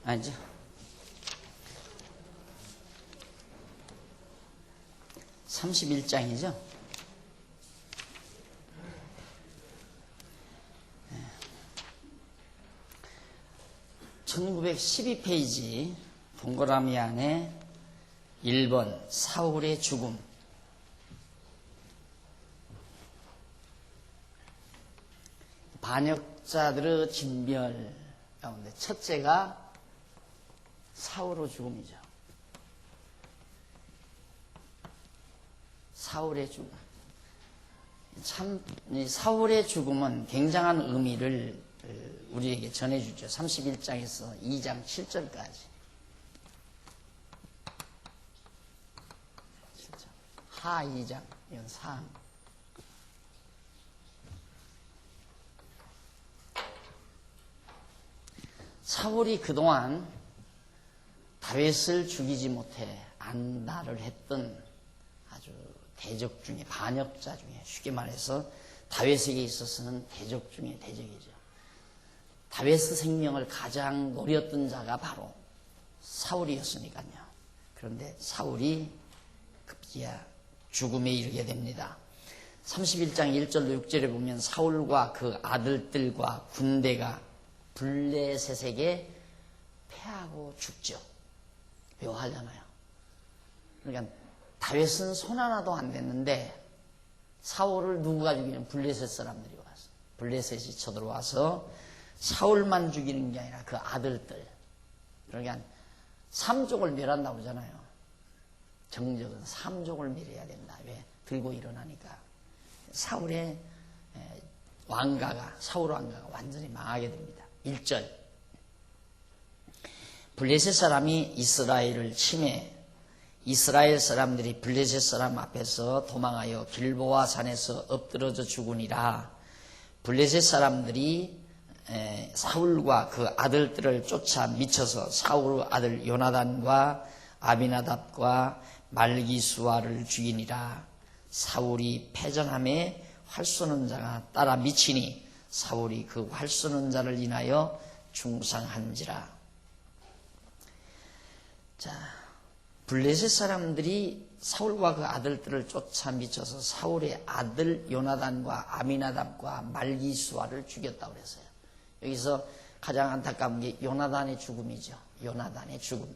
아니죠. 31장이죠. 1912페이지 동그라미 안에 1번 사울의 죽음. 반역자들의 진멸 가운데 첫째가 사울의 죽음이죠. 사울의 죽음. 참, 사울의 죽음은 굉장한 의미를 우리에게 전해주죠. 31장에서 2장 7절까지. 하 2장, 이건 상. 사울이 그동안 다윗을 죽이지 못해 안달을 했던 아주 대적 중에, 반역자 중에, 쉽게 말해서 다윗에게 있어서는 대적 중에 대적이죠. 다윗의 생명을 가장 노렸던 자가 바로 사울이었으니까요. 그런데 사울이 급기야 죽음에 이르게 됩니다. 31장 1절로 6절에 보면 사울과 그 아들들과 군대가 블레셋에게 패하고 죽죠. 묘하잖아요. 그러니까 다윗은 손 하나도 안 댔는데 사울을 누구가 죽이는? 블레셋 사람들이 와서, 블레셋이 쳐들어와서 사울만 죽이는 게 아니라 그 아들들, 그러니까 삼족을 멸한다고 그러잖아요. 정적은 삼족을 멸해야 된다. 왜? 들고 일어나니까. 사울의 왕가가, 사울 왕가가 완전히 망하게 됩니다. 1절, 블레셋 사람이 이스라엘을 침해, 이스라엘 사람들이 블레셋 사람 앞에서 도망하여 길보아 산에서 엎드러져 죽으니라. 블레셋 사람들이 사울과 그 아들들을 쫓아 미쳐서 사울의 아들 요나단과 아비나답과 말기수아를 죽이니라. 사울이 패전함에 활 쏘는 자가 따라 미치니 사울이 그 활 쏘는 자를 인하여 중상한지라. 자, 블레셋 사람들이 사울과 그 아들들을 쫓아 미쳐서 사울의 아들 요나단과 아미나답과 말기수아를 죽였다고 그랬어요. 여기서 가장 안타까운 게 요나단의 죽음이죠. 요나단의 죽음.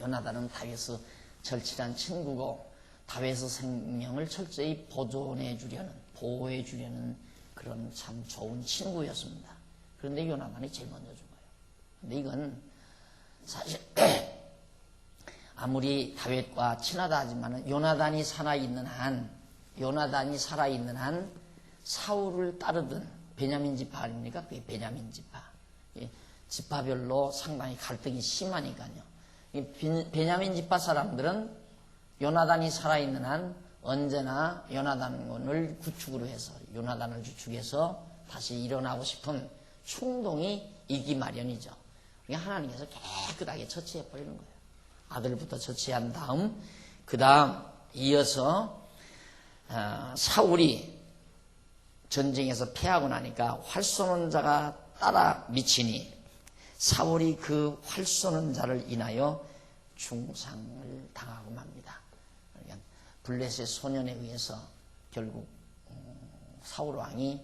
요나단은 다윗의 절친한 친구고 다윗의 생명을 철저히 보존해 주려는, 보호해 주려는 그런 참 좋은 친구였습니다. 그런데 요나단이 제일 먼저 죽어요. 근데 이건 사실 아무리 다윗과 친하다 하지만 요나단이 살아있는 한 사울을 따르던 베냐민 지파 아닙니까? 그게 베냐민 지파. 지파별로 상당히 갈등이 심하니까요. 베냐민 지파 사람들은 요나단이 살아있는 한 언제나 요나단을 구축으로 해서, 요나단을 주축해서 다시 일어나고 싶은 충동이 있기 마련이죠. 그러니까 하나님께서 깨끗하게 처치해버리는 거예요. 아들부터 처치한 다음, 그 다음 이어서 사울이 전쟁에서 패하고 나니까 활 쏘는 자가 따라 미치니 사울이 그 활 쏘는 자를 인하여 중상을 당하고 맙니다. 그러니까 블레셋 소년에 의해서 결국 사울 왕이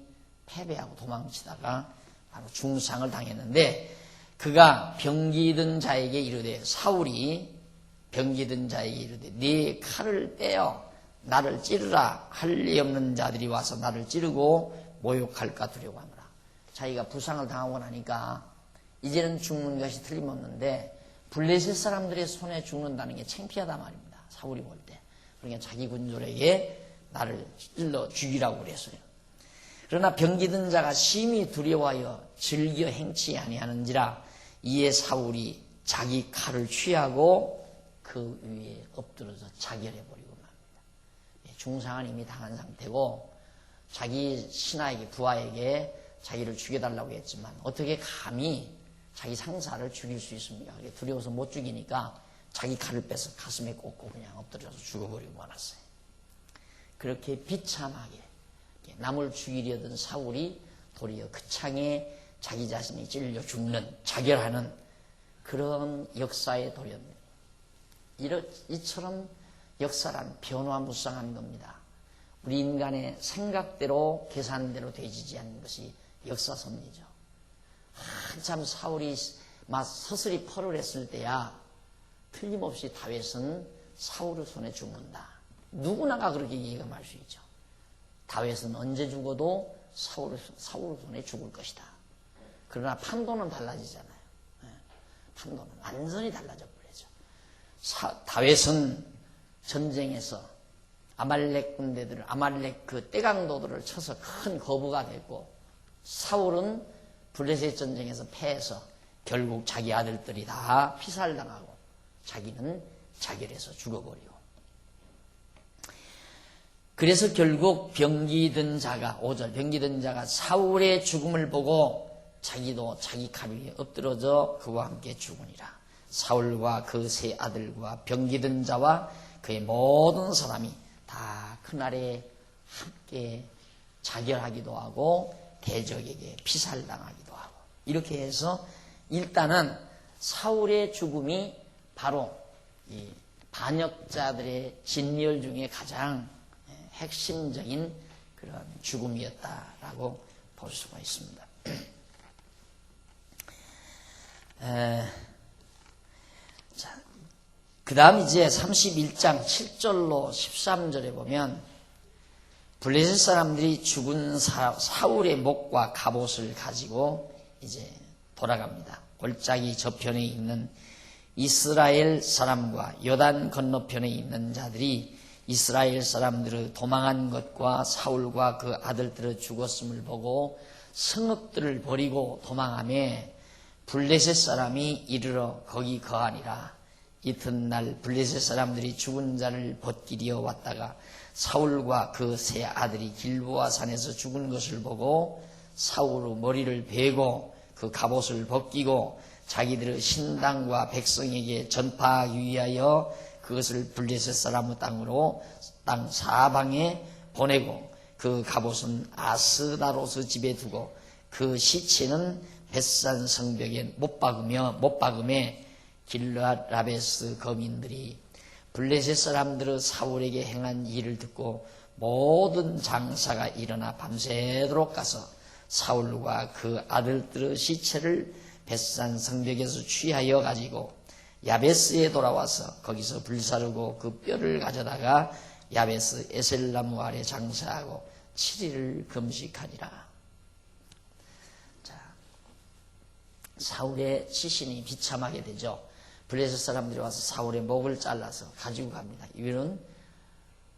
패배하고 도망치다가 바로 중상을 당했는데, 그가 병기든 자에게 이르되, 사울이 병기든 자에게 이르되 네 칼을 떼어 나를 찌르라. 할 리 없는 자들이 와서 나를 찌르고 모욕할까 두려워하노라. 자기가 부상을 당하고 나니까 이제는 죽는 것이 틀림없는데 블레셋 사람들의 손에 죽는다는 게 창피하단 말입니다. 사울이 볼 때. 그러니까 자기 군졸에게 나를 찔러 죽이라고 그랬어요. 그러나 병기든 자가 심히 두려워하여 즐겨 행치 아니하는지라 이에 사울이 자기 칼을 취하고 그 위에 엎드려서 자결해버리고 맙니다. 중상은 이미 당한 상태고 자기 신하에게, 부하에게 자기를 죽여달라고 했지만 어떻게 감히 자기 상사를 죽일 수 있습니까? 두려워서 못 죽이니까 자기 칼을 빼서 가슴에 꽂고 그냥 엎드려서 죽어버리고 말았어요. 그렇게 비참하게 남을 죽이려던 사울이 도리어 그 창에 자기 자신이 찔려 죽는, 자결하는 그런 역사의 도래입니다. 이처럼 역사란 변화무쌍한 겁니다. 우리 인간의 생각대로 계산대로 되지지 않는 것이 역사섭리죠. 한참 사울이 막 서슬이 펄을 했을 때야 틀림없이 다윗은 사울의 손에 죽는다. 누구나가 그렇게 예감할 수 있죠. 다윗은 언제 죽어도 사울의 손에 죽을 것이다. 그러나 판도는 달라지잖아요. 판도는 완전히 달라져 버리죠. 다윗은 전쟁에서 아말렉 군대들을, 아말렉 그 떼강도들을 쳐서 큰 거부가 됐고, 사울은 블레셋 전쟁에서 패해서 결국 자기 아들들이 다 피살당하고 자기는 자결해서 죽어버리고, 그래서 결국 병기든 자가, 5절 병기든 자가 사울의 죽음을 보고 자기도 자기 칼 위에 엎드러져 그와 함께 죽으니라. 사울과 그 세 아들과 병기든 자와 그의 모든 사람이 다 그날에 함께 자결하기도 하고 대적에게 피살당하기도 하고, 이렇게 해서 일단은 사울의 죽음이 바로 이 반역자들의 진멸 중에 가장 핵심적인 그런 죽음이었다라고 볼 수가 있습니다. 그 다음 이제 31장 7절로 13절에 보면 블레셋 사람들이 죽은 사울의 목과 갑옷을 가지고 이제 돌아갑니다. 골짜기 저편에 있는 이스라엘 사람과 요단 건너편에 있는 자들이 이스라엘 사람들의 도망한 것과 사울과 그 아들들의 죽었음을 보고 성읍들을 버리고 도망하며 블레셋 사람이 이르러 거기 거하니라. 이튿날 블레셋 사람들이 죽은 자를 벗기려 왔다가 사울과 그 세 아들이 길보아 산에서 죽은 것을 보고 사울의 머리를 베고 그 갑옷을 벗기고 자기들의 신당과 백성에게 전파하기 위하여 그것을 블레셋 사람의 땅으로 땅 사방에 보내고 그 갑옷은 아스다로스 집에 두고 그 시체는 벳산 성벽에 못 박음에 길르앗 라베스 거민들이 블레셋 사람들의 사울에게 행한 일을 듣고 모든 장사가 일어나 밤새도록 가서 사울과 그 아들들의 시체를 벳산 성벽에서 취하여 가지고 야베스에 돌아와서 거기서 불사르고 그 뼈를 가져다가 야베스 에셀나무 아래 장사하고 7일을 금식하니라. 자, 사울의 시신이 비참하게 되죠. 블레셋 사람들이 와서 사울의 목을 잘라서 가지고 갑니다. 이유는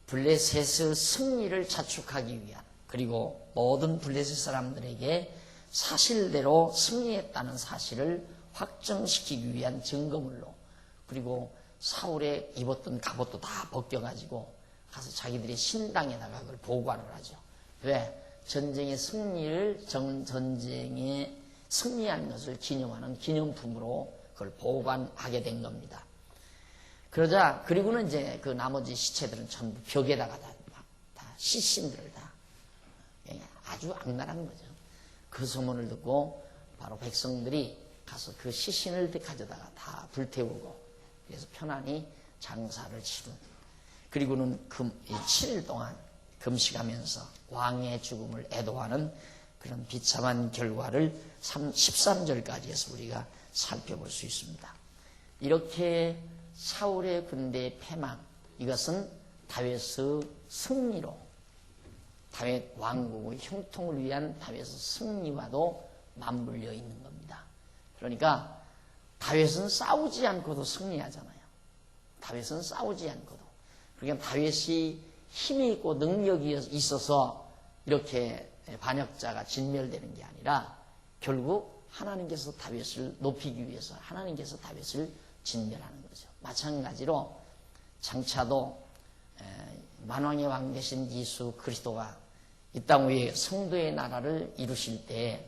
블레셋의 승리를 자축하기 위한, 그리고 모든 블레셋 사람들에게 사실대로 승리했다는 사실을 확정시키기 위한 증거물로, 그리고 사울의 입었던 갑옷도 다 벗겨가지고 가서 자기들의 신당에다가 그걸 보관을 하죠. 왜? 전쟁의 승리를, 전쟁에 승리한 것을 기념하는 기념품으로 그걸 보관하게 된 겁니다. 그러자, 그리고는 이제 그 나머지 시체들은 전부 벽에다가 다 시신들을 다 아주 악랄한 거죠. 그 소문을 듣고 바로 백성들이 가서 그 시신을 가져다가 다 불태우고, 그래서 편안히 장사를 치른, 그리고는 7일 동안 금식하면서 왕의 죽음을 애도하는 그런 비참한 결과를 13절까지 해서 우리가 살펴볼 수 있습니다. 이렇게 사울의 군대의 패망, 이것은 다윗의 승리로, 다윗 왕국의 형통을 위한 다윗의 승리와도 맞물려 있는 겁니다. 그러니까 다윗은 싸우지 않고도 승리하잖아요. 다윗은 싸우지 않고도. 그러니까 다윗이 힘이 있고 능력이 있어서 이렇게 반역자가 진멸되는 게 아니라 결국 하나님께서 다윗을 높이기 위해서 하나님께서 다윗을 진멸하는 거죠. 마찬가지로 장차도 만왕의 왕 되신 예수 그리스도가 이 땅 위에 성도의 나라를 이루실 때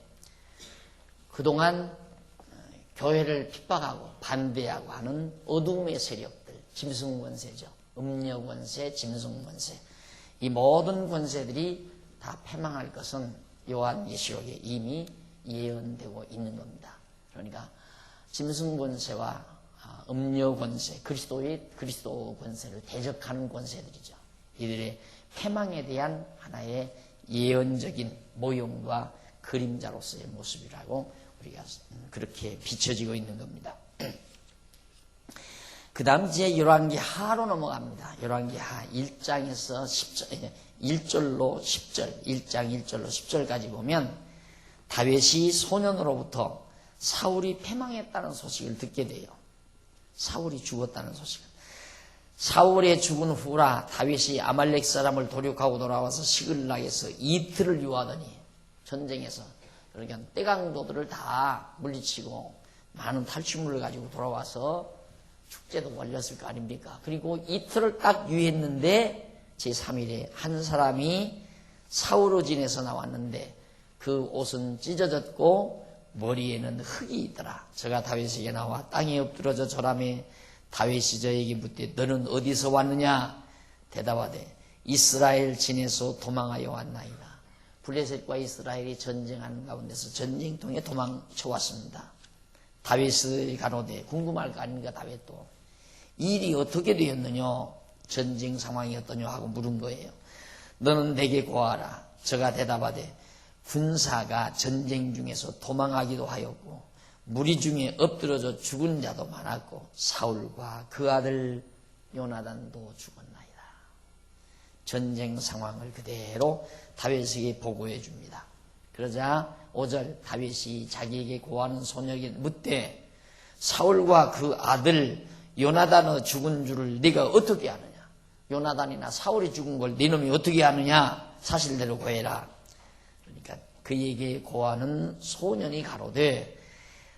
그동안 교회를 핍박하고 반대하고 하는 어두움의 세력들, 짐승권세죠. 음녀권세, 짐승권세, 이 모든 권세들이 다 패망할 것은 요한 계시록에 이미 예언되고 있는 겁니다. 그러니까 짐승 권세와 음료 권세, 그리스도 권세를 대적하는 권세들이죠. 이들의 패망에 대한 하나의 예언적인 모형과 그림자로서의 모습이라고 우리가 그렇게 비춰지고 있는 겁니다. 그 다음 이제 열왕기 하로 넘어갑니다. 열왕기 하 1장에서 1절로 10절, 1장 1절로 10절까지 보면 다윗이 소년으로부터 사울이 패망했다는 소식을 듣게 돼요. 사울이 죽었다는 소식을. 사울의 죽은 후라 다윗이 아말렉 사람을 도륙하고 돌아와서 시글락에서 이틀을 유하더니, 전쟁에서 그러니까 떼강도들을 다 물리치고 많은 탈취물을 가지고 돌아와서 축제도 올렸을 거 아닙니까? 그리고 이틀을 딱 유했는데 제3일에 한 사람이 사울어진에서 나왔는데 그 옷은 찢어졌고 머리에는 흙이 있더라. 저가 다윗에게 나와 땅에 엎드러져 절하매 다윗이 저에게 묻되 너는 어디서 왔느냐? 대답하되 이스라엘 진에서 도망하여 왔나이다. 블레셋과 이스라엘이 전쟁하는 가운데서 전쟁통에 도망쳐 왔습니다. 다윗이 가로되, 궁금할 거 아닙니까? 다윗도 일이 어떻게 되었느냐, 전쟁 상황이 어떠냐 하고 물은 거예요. 너는 내게 고하라. 저가 대답하되 군사가 전쟁 중에서 도망하기도 하였고 무리 중에 엎드러져 죽은 자도 많았고 사울과 그 아들 요나단도 죽었나이다. 전쟁 상황을 그대로 다윗에게 보고해 줍니다. 그러자 5절 다윗이 자기에게 고하는 소녀에게 묻되 사울과 그 아들 요나단의 죽은 줄을 네가 어떻게 아느냐? 요나단이나 사울이 죽은 걸 네 놈이 어떻게 아느냐? 사실대로 고해라. 그러니까 그에게 고하는 소년이 가로되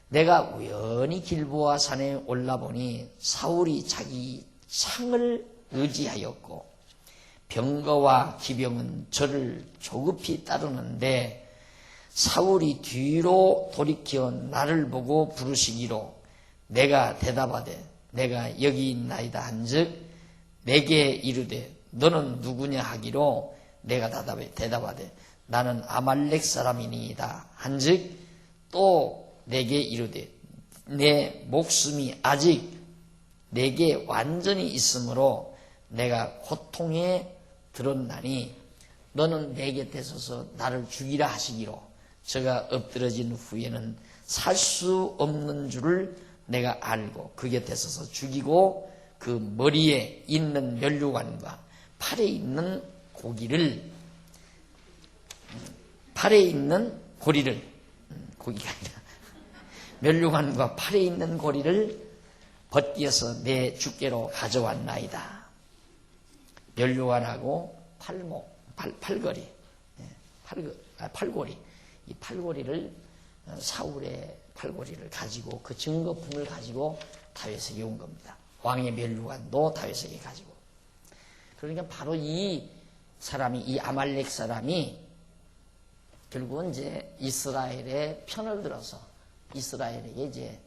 내가 우연히 길보아 산에 올라보니 사울이 자기 창을 의지하였고 병거와 기병은 저를 조급히 따르는데 사울이 뒤로 돌이켜 나를 보고 부르시기로 내가 대답하되 내가 여기 있나이다 한즉 내게 이르되 너는 누구냐 하기로 내가 대답하되 나는 아말렉 사람이니이다 한즉 또 내게 이르되 내 목숨이 아직 내게 완전히 있으므로 내가 고통에 들었나니 너는 내 곁에 서서 나를 죽이라 하시기로 저가 엎드러진 후에는 살 수 없는 줄을 내가 알고 그 곁에 서서 죽이고 그 머리에 있는 면류관과 팔에 있는 고기를 고기가 아니라 면류관과 팔에 있는 고리를 벗겨서 내 주께로 가져왔나이다. 면류관하고 팔고리, 이 팔고리를 사울의 팔고리를 가지고 그 증거품을 가지고 다윗에게 온 겁니다. 왕의 면류관도 다윗에게 가지고. 그러니까 바로 이 사람이, 이 아말렉 사람이 결국은 이제 이스라엘의 편을 들어서 이스라엘에게 이제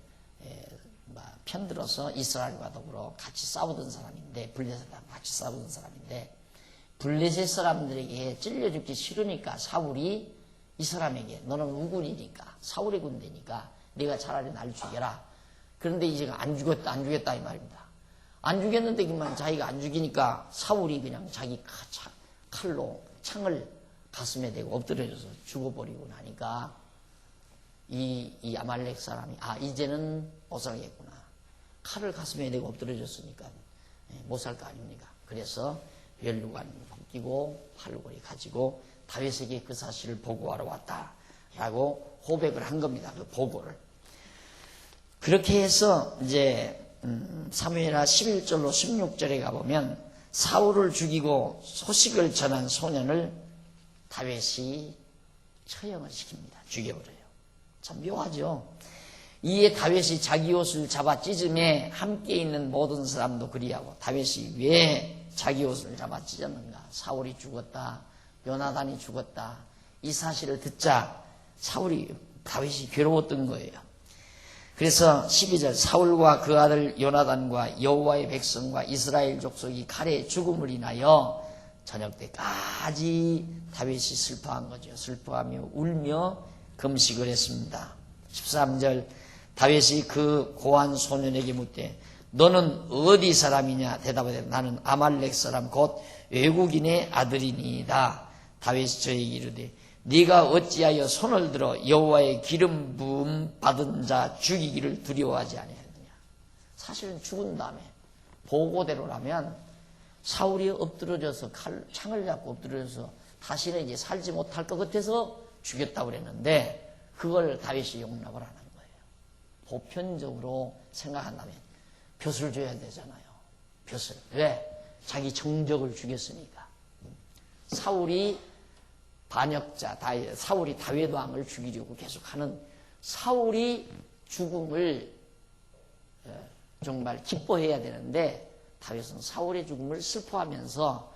편들어서 이스라엘과 더불어 같이 싸우던 사람인데, 블레셋과 같이 싸우던 사람인데, 블레셋 사람들에게 찔려 죽기 싫으니까 사울이 이 사람에게 너는 우군이니까 사울의 군대니까 네가 차라리 날 죽여라. 그런데 이제 안 죽였다 이 말입니다. 안 죽였는데 그만 자기가 안 죽이니까 사울이 그냥 자기 칼로 창을 가슴에 대고 엎드려져서 죽어버리고 나니까 이 아말렉 사람이 이제는 못 살겠구나. 칼을 가슴에 대고 엎드려졌으니까 못 살 거 아닙니까? 그래서 면류관 벗기고 팔고리 가지고 다윗에게 그 사실을 보고하러 왔다라고 고백을 한 겁니다. 그 보고를. 그렇게 해서 이제 사무엘하 11절로 16절에 가보면 사울을 죽이고 소식을 전한 소년을 다윗이 처형을 시킵니다. 죽여버려요. 참 묘하죠. 이에 다윗이 자기 옷을 잡아 찢음에 함께 있는 모든 사람도 그리하고 다윗이 왜 자기 옷을 잡아 찢었는가? 사울이 죽었다. 요나단이 죽었다. 이 사실을 듣자 다윗이 괴로웠던 거예요. 그래서 12절 사울과 그 아들 요나단과 여호와의 백성과 이스라엘 족속이 칼에 죽음을 인하여 저녁 때까지 다윗이 슬퍼한 거죠. 슬퍼하며 울며 금식을 했습니다. 13절 다윗이 그 고한 소년에게 묻되 너는 어디 사람이냐? 대답하되 나는 아말렉 사람 곧 외국인의 아들이니이다. 다윗이 저에게 이르되 네가 어찌하여 손을 들어 여호와의 기름 부음 받은 자 죽이기를 두려워하지 아니하느냐. 사실은 죽은 다음에 보고대로라면 사울이 엎드려져서 창을 잡고 엎드려져서 다시는 이제 살지 못할 것 같아서 죽였다고 그랬는데 그걸 다윗이 용납을 하는 거예요. 보편적으로 생각한다면 벼슬 줘야 되잖아요. 벼슬. 왜? 자기 정적을 죽였으니까. 사울이 반역자, 사울이 다윗 왕을 죽이려고 계속하는 사울이 죽음을 정말 기뻐해야 되는데 다윗은 사울의 죽음을 슬퍼하면서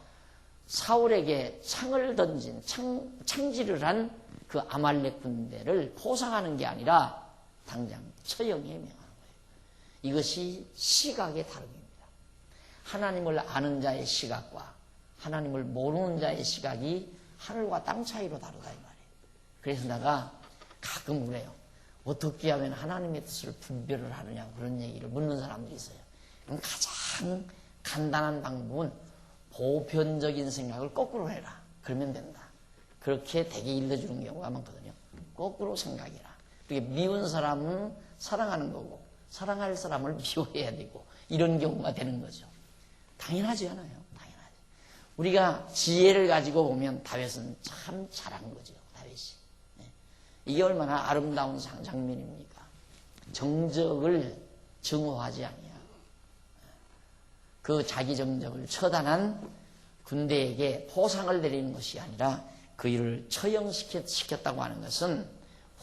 사울에게 창을 던진 창질을 한 그 아말렉 군대를 포상하는 게 아니라 당장 처형에 명하는 거예요. 이것이 시각의 다름입니다. 하나님을 아는 자의 시각과 하나님을 모르는 자의 시각이 하늘과 땅 차이로 다르다 이 말이에요. 그래서 내가 가끔 그래요. 어떻게 하면 하나님의 뜻을 분별을 하느냐 그런 얘기를 묻는 사람들이 있어요. 그럼 가장 간단한 방법은 보편적인 생각을 거꾸로 해라. 그러면 된다. 그렇게 되게 일러주는 경우가 많거든요. 거꾸로 생각해라. 그렇게 미운 사람은 사랑하는 거고 사랑할 사람을 미워해야 되고 이런 경우가 되는 거죠. 당연하지 않아요. 당연하지. 우리가 지혜를 가지고 보면 다윗은 참 잘한 거죠. 다윗이. 이게 얼마나 아름다운 장면입니까? 정적을 증오하지 아니하고 그 자기 정적을 처단한 군대에게 포상을 내리는 것이 아니라 그 일을 처형시켰다고 하는 것은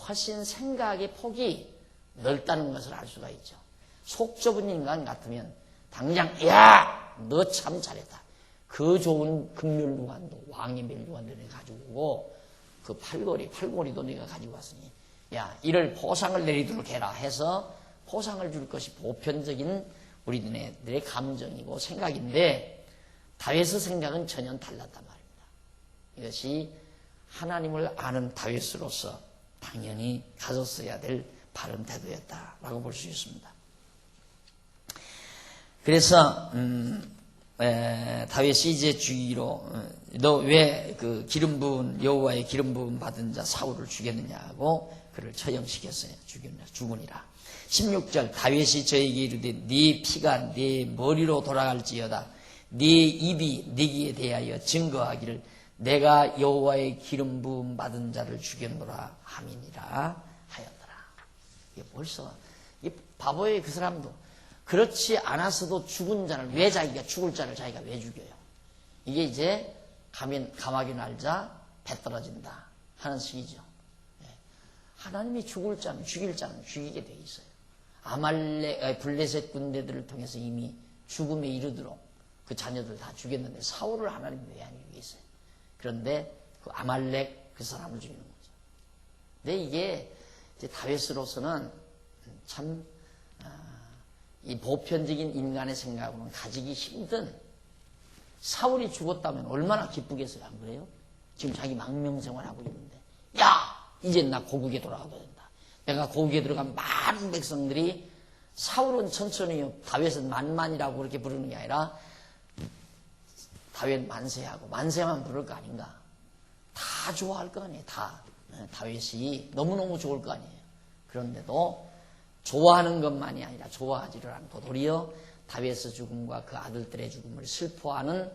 훨씬 생각의 폭이 넓다는 것을 알 수가 있죠. 속 좁은 인간 같으면 당장 야! 너 참 잘했다. 그 좋은 금멸류관도 왕의 멸류관도 내가 가지고 오고 그 팔고리도 내가 가지고 왔으니 야 이를 포상을 내리도록 해라 해서 포상을 줄 것이 보편적인 우리들의 감정이고 생각인데 다윗의 생각은 전혀 달랐단 말입니다. 이것이 하나님을 아는 다윗으로서 당연히 가졌어야 될 바른 태도였다라고 볼 수 있습니다. 그래서 다윗이 이제 주의로 너 왜 그 기름 부은 여호와의 기름 부음 받은 자 사울을 죽였느냐고 그를 처형시켰어요. 죽으니라. 16절 다윗이 저에게 이르되 네 피가 네 머리로 돌아갈지어다. 네 입이 네기에 대하여 증거하기를 내가 여호와의 기름 부음 받은 자를 죽였노라 함이니라 하였더라. 이게 벌써 이 바보의 그 사람도 그렇지 않았어도 죽은 자를 왜 자기가 죽을 자를 자기가 왜 죽여요? 이게 이제 감하게 날자 배 떨어진다 하는 식이죠. 하나님이 죽을 자는 죽일 자는 죽이게 돼 있어요. 블레셋 군대들을 통해서 이미 죽음에 이르도록 그 자녀들 다 죽였는데 사울을 하나님이 왜 안 죽이겠어요? 그런데 그 아말렉 그 사람을 죽이는 거죠. 근데 이게 이제 다윗으로서는 참 이 보편적인 인간의 생각으로는 가지기 힘든 사울이 죽었다면 얼마나 기쁘겠어요? 안 그래요? 지금 자기 망명생활하고 있는데 야! 이제 나 고국에 돌아가도 된다. 내가 고국에 들어가면 많은 백성들이 사울은 천천히요 다윗은 만만이라고 그렇게 부르는 게 아니라 다윗 만세하고 만세만 부를 거 아닌가? 다 좋아할 거 아니에요. 다 다윗이 너무너무 좋을 거 아니에요. 그런데도 좋아하는 것만이 아니라 좋아하지를 않고 도리어 다윗의 죽음과 그 아들들의 죽음을 슬퍼하는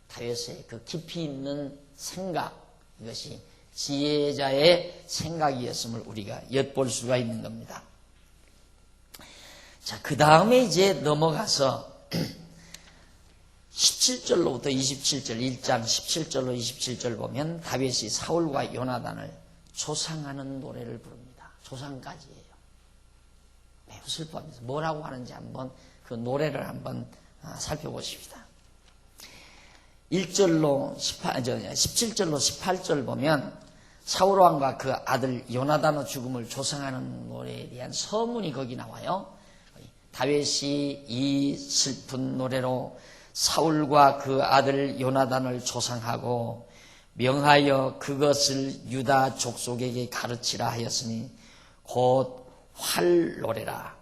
다윗의 그 깊이 있는 생각, 이것이 지혜자의 생각이었음을 우리가 엿볼 수가 있는 겁니다. 자, 그 다음에 이제 넘어가서 17절로부터 27절, 1장 17절로 27절 보면 다윗이 사울과 요나단을 조상하는 노래를 부릅니다. 조상까지예요. 매우 슬퍼하면서 뭐라고 하는지 한번 그 노래를 한번 살펴보십시다. 17절로 18절 보면 사울왕과 그 아들 요나단의 죽음을 조상하는 노래에 대한 서문이 거기 나와요. 다윗이 이 슬픈 노래로 사울과 그 아들 요나단을 조상하고 명하여 그것을 유다 족속에게 가르치라 하였으니 곧 활노래라.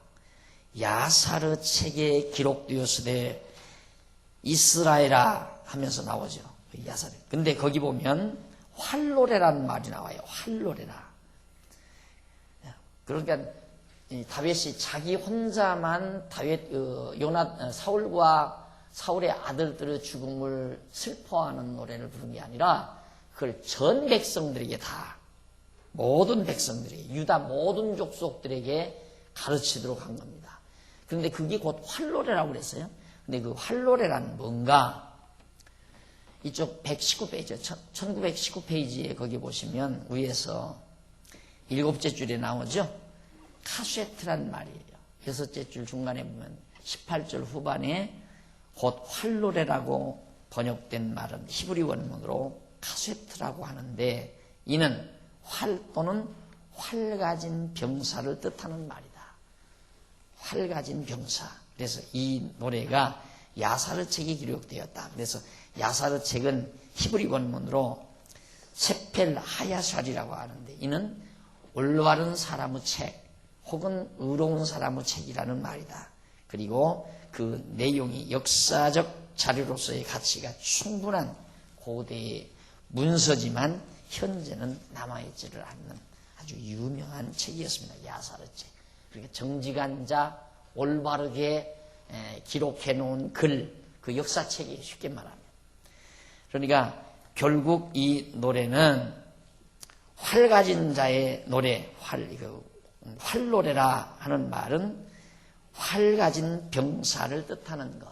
야사르 책에 기록되었으되 이스라엘아 하면서 나오죠. 야사르. 근데 거기 보면 활노래라는 말이 나와요. 활노래라. 그러니까 다윗이 자기 혼자만 사울과 사울의 아들들의 죽음을 슬퍼하는 노래를 부른 게 아니라 그걸 전 백성들에게 다, 모든 백성들에게, 유다 모든 족속들에게 가르치도록 한 겁니다. 그런데 그게 곧 활노래라고 그랬어요. 근데 그 활노래란 뭔가? 이쪽 119페이지, 1919페이지에 거기 보시면 위에서 7째 줄에 나오죠? 카세트란 말이에요. 6째 줄 중간에 보면 18절 후반에 곧 활노래라고 번역된 말은 히브리 원문으로 카세트라고 하는데 이는 활 또는 활 가진 병사를 뜻하는 말이다. 활 가진 병사. 그래서 이 노래가 야사르 책에 기록되었다. 그래서 야사르 책은 히브리 원문으로 세펠 하야샬이라고 하는데 이는 올바른 사람의 책 혹은 의로운 사람의 책이라는 말이다. 그리고 그 내용이 역사적 자료로서의 가치가 충분한 고대의 문서지만 현재는 남아있지를 않는 아주 유명한 책이었습니다. 야사르 책. 그러니까 정직한 자, 올바르게 기록해 놓은 글, 그 역사책이 쉽게 말하면. 그러니까 결국 이 노래는 활 가진 자의 노래, 활노래라 하는 말은 활 가진 병사를 뜻하는 것.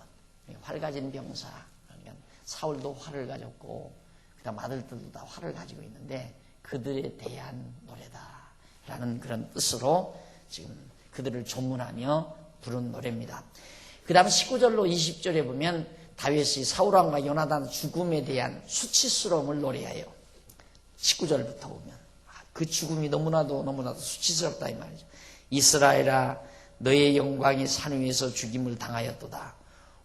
활 가진 병사. 그러니까 사울도 활을 가졌고, 그다음 아들들도 다 활을 가지고 있는데 그들에 대한 노래다라는 그런 뜻으로 지금 그들을 조문하며 부른 노래입니다. 그 다음 19절로 20절에 보면 다윗이 사울왕과 요나단 죽음에 대한 수치스러움을 노래해요. 19절부터 보면 그 죽음이 너무나도 수치스럽다 이 말이죠. 이스라엘아 너의 영광이 산 위에서 죽임을 당하였도다.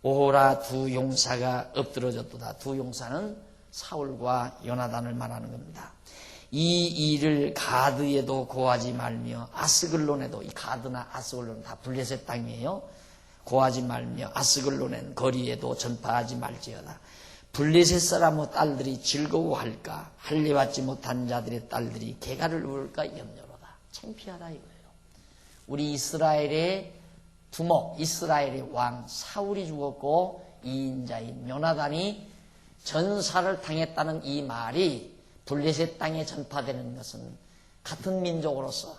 오호라 두 용사가 엎드러졌도다. 두 용사는 사울과 요나단을 말하는 겁니다. 이 일을 가드에도 고하지 말며 아스글론에도, 이 가드나 아스글론은 다 블레셋 땅이에요. 고하지 말며 아스글론엔 거리에도 전파하지 말지어다. 블레셋 사람의 딸들이 즐거워할까? 할례받지 못한 자들의 딸들이 개가를 울까 염려로다. 창피하다 이거예요. 우리 이스라엘의 두목, 이스라엘의 왕 사울이 죽었고 이인자인 요나단이 전사를 당했다는 이 말이 블레셋 땅에 전파되는 것은 같은 민족으로서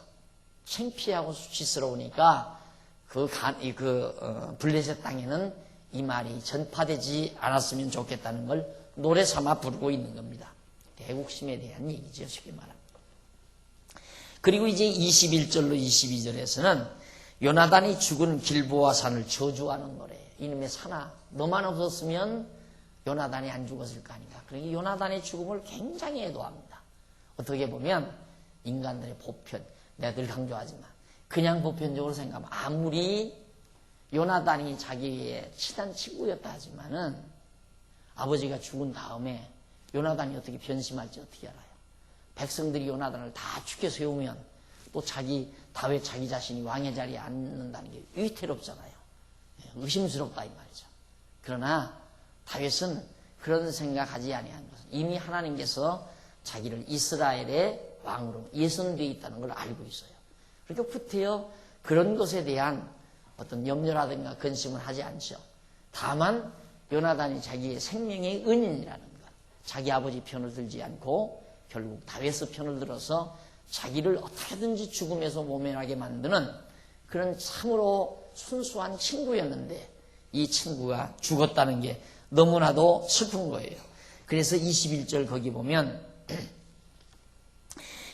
창피하고 수치스러우니까 블레셋 땅에는 이 말이 전파되지 않았으면 좋겠다는 걸 노래 삼아 부르고 있는 겁니다. 대국심에 대한 얘기죠, 쉽게 말하면. 그리고 이제 21절로 22절에서는 요나단이 죽은 길보아 산을 저주하는 노래. 이놈의 산아, 너만 없었으면 요나단이 안 죽었을 거 아닌가. 그러니 요나단의 죽음을 굉장히 애도합니다. 어떻게 보면 인간들의 보편, 내가 늘 강조하지만 그냥 보편적으로 생각하면 아무리 요나단이 자기의 친한 친구였다 하지만은 아버지가 죽은 다음에 요나단이 어떻게 변심할지 어떻게 알아요? 백성들이 요나단을 다 죽여 세우면 또 다윗 자기 자신이 왕의 자리에 앉는다는 게 위태롭잖아요. 의심스럽다 이 말이죠. 그러나 다윗은 그런 생각하지 아니한 것은 이미 하나님께서 자기를 이스라엘의 왕으로 예선되어 있다는 걸 알고 있어요. 그러니까 후태여 그런 것에 대한 어떤 염려라든가 근심을 하지 않죠. 다만 요나단이 자기의 생명의 은인이라는 것, 자기 아버지 편을 들지 않고 결국 다윗의 편을 들어서 자기를 어떻게든지 죽음에서 모면하게 만드는 그런 참으로 순수한 친구였는데 이 친구가 죽었다는 게 너무나도 슬픈 거예요. 그래서 21절 거기 보면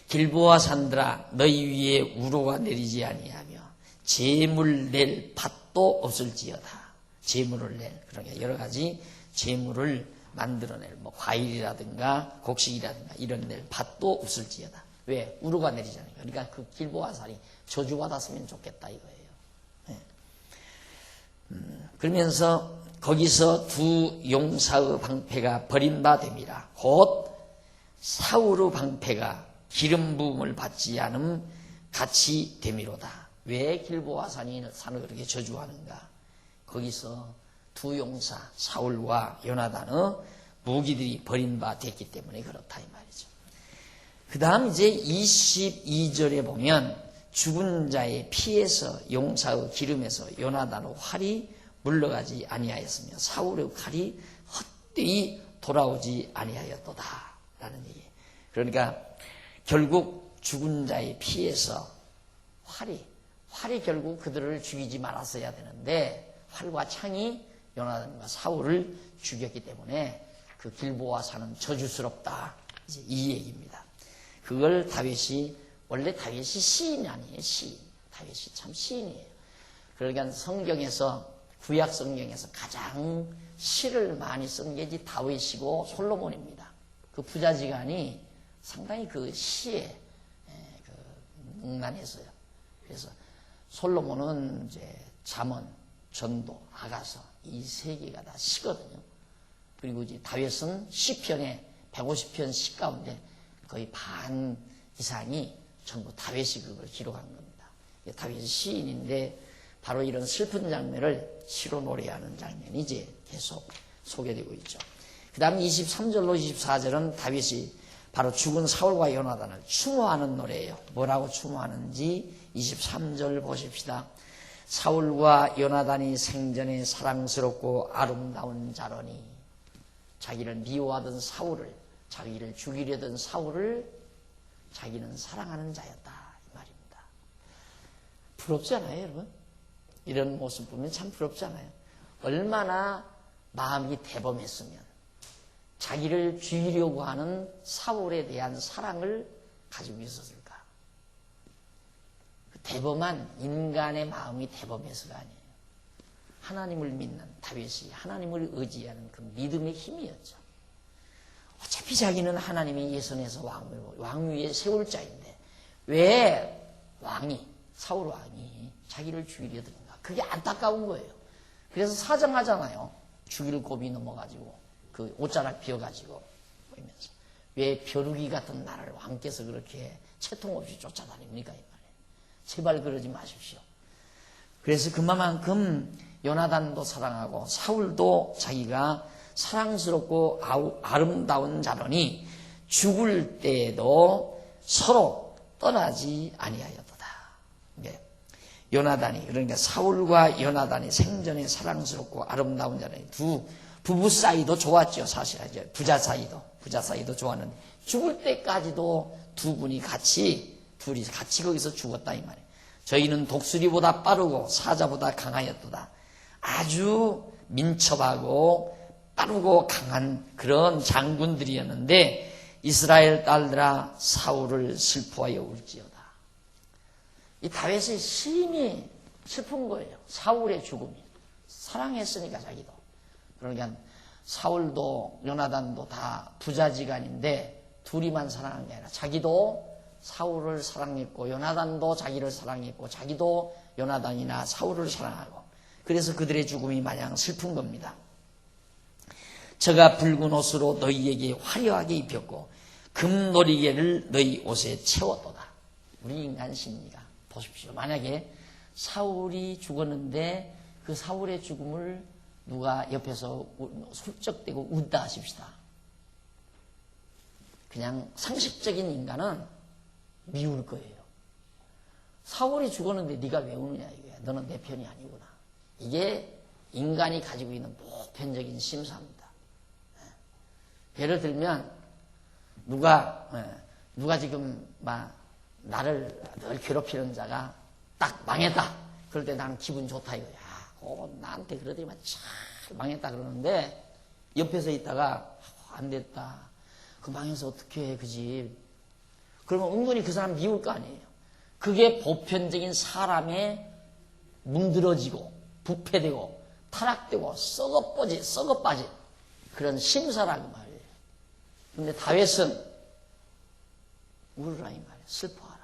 길보아 산들아 너희 위에 우로가 내리지 아니하며 재물 낼 밭도 없을지어다. 재물을 낼, 그러니까 여러 가지 재물을 만들어낼 뭐 과일이라든가 곡식이라든가 이런 낼 밭도 없을지어다. 왜? 우로가 내리지 않으니까. 그러니까 그 길보아 산이 저주받았으면 좋겠다 이거예요. 네. 그러면서 거기서 두 용사의 방패가 버린 바 됨이라. 곧 사울의 방패가 기름 부음을 받지 않음 같이 되미로다. 왜 길보아 산을 그렇게 저주하는가? 거기서 두 용사 사울과 요나단의 무기들이 버린 바 됐기 때문에 그렇다 이 말이죠. 그 다음 이제 22절에 보면 죽은 자의 피에서 용사의 기름에서 요나단의 활이 물러가지 아니하였으며 사울의 칼이 헛되이 돌아오지 아니하였도다 라는 얘기. 그러니까 결국 죽은 자의 피에서 활이 결국 그들을 죽이지 말았어야 되는데 활과 창이 요나단과 사울을 죽였기 때문에 그 길보아 산은 저주스럽다. 이제 이 얘기입니다. 그걸 다윗이 원래 다윗이 시인 아니에요. 시인. 다윗이 참 시인이에요. 그러니까 성경에서 구약 성경에서 가장 시를 많이 쓴 게 다윗이고 솔로몬입니다. 그 부자지간이 상당히 그 시에 능란했어요. 그래서 솔로몬은 이제 잠언, 전도, 아가서 이 세 개가 다 시거든요. 그리고 이제 다윗은 시편에 150편 시 가운데 거의 반 이상이 전부 다윗이 그걸 기록한 겁니다. 다윗이 시인인데 바로 이런 슬픈 장면을 시로 노래하는 장면이 이제 계속 소개되고 있죠. 그 다음 23절로 24절은 다윗이 바로 죽은 사울과 요나단을 추모하는 노래예요. 뭐라고 추모하는지 23절 보십시다. 사울과 요나단이 생전에 사랑스럽고 아름다운 자로니 자기를 미워하던 사울을 자기를 죽이려던 사울을 자기는 사랑하는 자였다 이 말입니다. 부럽지 않아요 여러분? 이런 모습 보면 참 부럽지 않아요? 얼마나 마음이 대범했으면 자기를 죽이려고 하는 사울에 대한 사랑을 가지고 있었을까? 그 대범한 인간의 마음이 대범해서가 아니에요. 하나님을 믿는 다윗이 하나님을 의지하는 그 믿음의 힘이었죠. 어차피 자기는 하나님의 예선에서 왕위에 세울 자인데 왜 사울 왕이 자기를 죽이려든가? 그게 안타까운 거예요. 그래서 사정하잖아요. 죽일 곱이 넘어가지고 그 옷자락 비어가지고 보이면서 왜 벼룩이 같은 나를 왕께서 그렇게 채통 없이 쫓아다닙니까? 이 말이에요. 제발 그러지 마십시오. 그래서 그만큼 요나단도 사랑하고 사울도 자기가 사랑스럽고 아름다운 자로니 죽을 때에도 서로 떠나지 아니하였도다. 요나단이 그러니까 사울과 요나단이 생전에 사랑스럽고 아름다운 자로니 두 부부 사이도 좋았죠. 사실 부자 사이도 좋았는데 죽을 때까지도 둘이 같이 거기서 죽었다 이 말이에요. 저희는 독수리보다 빠르고 사자보다 강하였도다. 아주 민첩하고 빠르고 강한 그런 장군들이었는데 이스라엘 딸들아 사울을 슬퍼하여 울지어다. 이 다윗의 심히 슬픈 거예요. 사울의 죽음이. 사랑했으니까 자기도. 그러니까 사울도 요나단도 다 부자지간인데 둘이만 사랑한 게 아니라 자기도 사울을 사랑했고 요나단도 자기를 사랑했고 자기도 요나단이나 사울을 사랑하고 그래서 그들의 죽음이 마냥 슬픈 겁니다. 저가 붉은 옷으로 너희에게 화려하게 입혔고 금놀이개를 너희 옷에 채웠도다. 우리 인간 심리가 보십시오. 만약에 사울이 죽었는데 그 사울의 죽음을 누가 옆에서 솔쩍대고 웃다 하십시다. 그냥 상식적인 인간은 미울 거예요. 사울이 죽었는데 네가 왜 우느냐 이거야. 너는 내 편이 아니구나. 이게 인간이 가지고 있는 보편적인 심사입니다. 예를 들면 누가 지금 막 나를 늘 괴롭히는 자가 딱 망했다. 그럴 때 나는 기분 좋다 이거야. 나한테 그러더니만 참 망했다 그러는데 옆에서 있다가 안 됐다. 그 망해서 어떻게 해, 그지? 그러면 은근히 그 사람 미울 거 아니에요. 그게 보편적인 사람의 문드러지고 부패되고 타락되고 썩어빠진 그런 심사라고 말이에요. 근데 다윗은 울으라 이 말이에요. 슬퍼하라.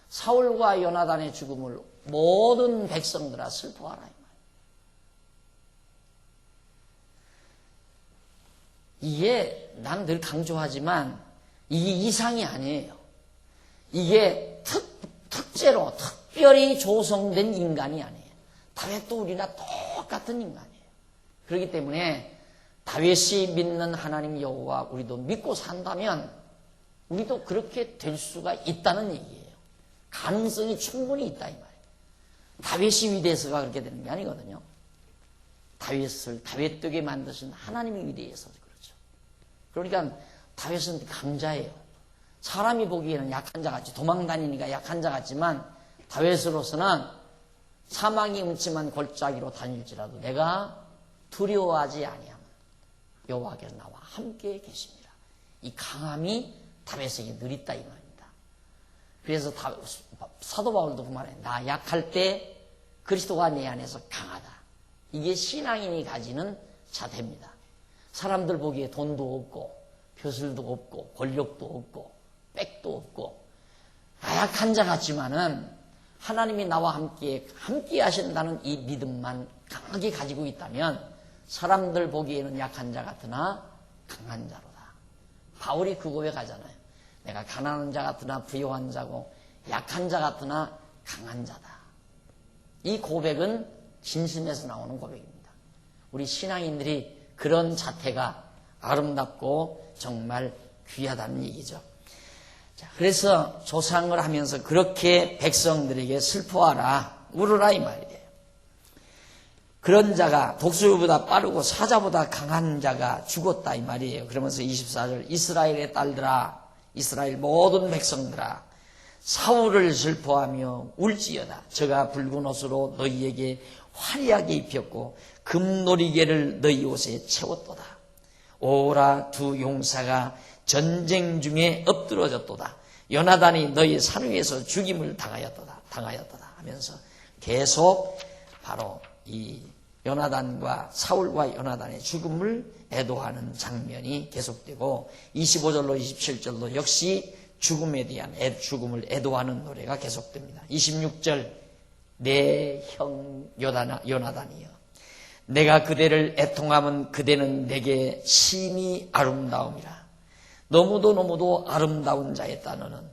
사울과 요나단의 죽음을 모든 백성들아 슬퍼하라 이 말이에요. 이게 난 늘 강조하지만 이게 이상이 아니에요. 이게 특제로 특별히 조성된 인간이 아니에요. 다윗도 우리나 똑같은 인간이에요. 그렇기 때문에 다윗이 믿는 하나님 여호와 우리도 믿고 산다면 우리도 그렇게 될 수가 있다는 얘기예요. 가능성이 충분히 있다 이 말이에요. 다윗이 위대해서가 그렇게 되는 게 아니거든요. 다윗을 다윗 되게 만드신 하나님이 위대해서 그렇죠. 그러니까 다윗은 강자예요. 사람이 보기에는 약한 자 같지, 도망다니니까 약한 자 같지만 다윗으로서는 사망이 음침한 골짜기로 다닐지라도 내가 두려워하지 아니하면 여호와께서 나와 함께 계십니다. 이 강함이 다윗에게 늘 있다 이 말입니다. 그래서 사도 바울도 그 말해, 나 약할 때 그리스도가 내 안에서 강하다. 이게 신앙인이 가지는 자태입니다. 사람들 보기에 돈도 없고 벼슬도 없고 권력도 없고 백도 없고 나약한 자 같지만은 하나님이 나와 함께 하신다는 이 믿음만 강하게 가지고 있다면 사람들 보기에는 약한 자 같으나 강한 자로다. 바울이 그 고백 하잖아요. 내가 가난한 자 같으나 부요한 자고 약한 자 같으나 강한 자다. 이 고백은 진심에서 나오는 고백입니다. 우리 신앙인들이 그런 자태가 아름답고 정말 귀하다는 얘기죠. 자, 그래서 조상을 하면서 그렇게 백성들에게 슬퍼하라, 울으라 이 말이에요. 그런 자가 독수리보다 빠르고 사자보다 강한 자가 죽었다 이 말이에요. 그러면서 24절 이스라엘의 딸들아, 이스라엘 모든 백성들아, 사울을 슬퍼하며 울지어다. 저가 붉은 옷으로 너희에게 화려하게 입혔고 금놀이개를 너희 옷에 채웠도다. 오라 두 용사가 전쟁 중에 엎드러졌도다. 요나단이 너희 산 위에서 죽임을 당하였도다 하면서 계속 바로 이 요나단과 사울과 요나단의 죽음을 애도하는 장면이 계속되고 25절로 27절로 역시 죽음에 대한 죽음을 애도하는 노래가 계속됩니다. 26절 내 형 요나단이여, 내가 그대를 애통하면 그대는 내게 심히 아름다움이라. 너무도 아름다운 자였다. 너는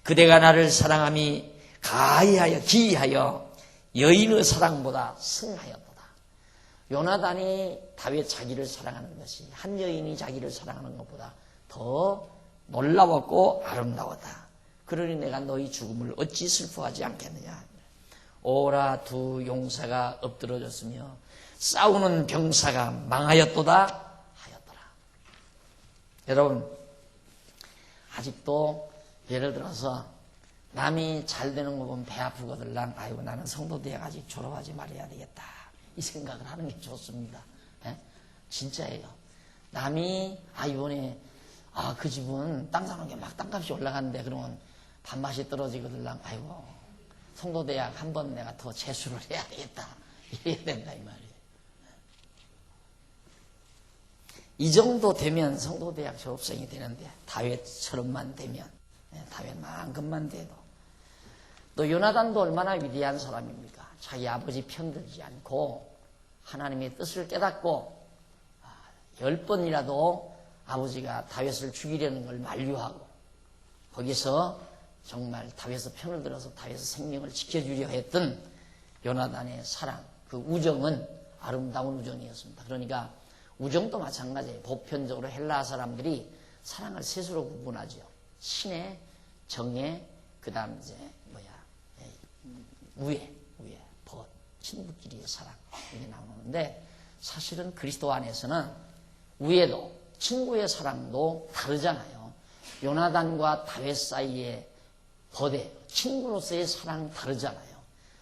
그대가 나를 사랑함이 기이하여 여인의 사랑보다 승하였도다. 요나단이 다윗 자기를 사랑하는 것이 한 여인이 자기를 사랑하는 것보다 더 놀라웠고 아름다웠다. 그러니 내가 너희 죽음을 어찌 슬퍼하지 않겠느냐. 오라 두 용사가 엎드러졌으며 싸우는 병사가 망하였도다 하였더라. 여러분, 아직도 예를 들어서 남이 잘 되는 거 보면 배 아프거들랑 아이고 나는 성도대학 아직 졸업하지 말아야 되겠다 이 생각을 하는 게 좋습니다. 예? 진짜예요. 남이 이번에 그 집은 땅 사는 게 막 땅값이 올라갔는데 그러면 밥맛이 떨어지거들랑 아이고 성도대학 한번 내가 더 재수를 해야 되겠다 이래야 된다 이 말이에요. 이 정도 되면 성도대학 졸업생이 되는데 다윗처럼만 되면, 다윗만큼만 돼도. 또 요나단도 얼마나 위대한 사람입니까? 자기 아버지 편들지 않고 하나님의 뜻을 깨닫고 10번이라도 아버지가 다윗을 죽이려는 걸 만류하고 거기서 정말 다윗의 편을 들어서 다윗의 생명을 지켜주려 했던 요나단의 사랑, 그 우정은 아름다운 우정이었습니다. 그러니까 우정도 마찬가지예요. 보편적으로 헬라 사람들이 사랑을 셋으로 구분하죠. 신의, 정의, 그 다음 이제 우애, 벗, 친구끼리의 사랑 이게 나오는데 사실은 그리스도 안에서는 우애도 친구의 사랑도 다르잖아요. 요나단과 다윗 사이의 벗의 친구로서의 사랑 다르잖아요.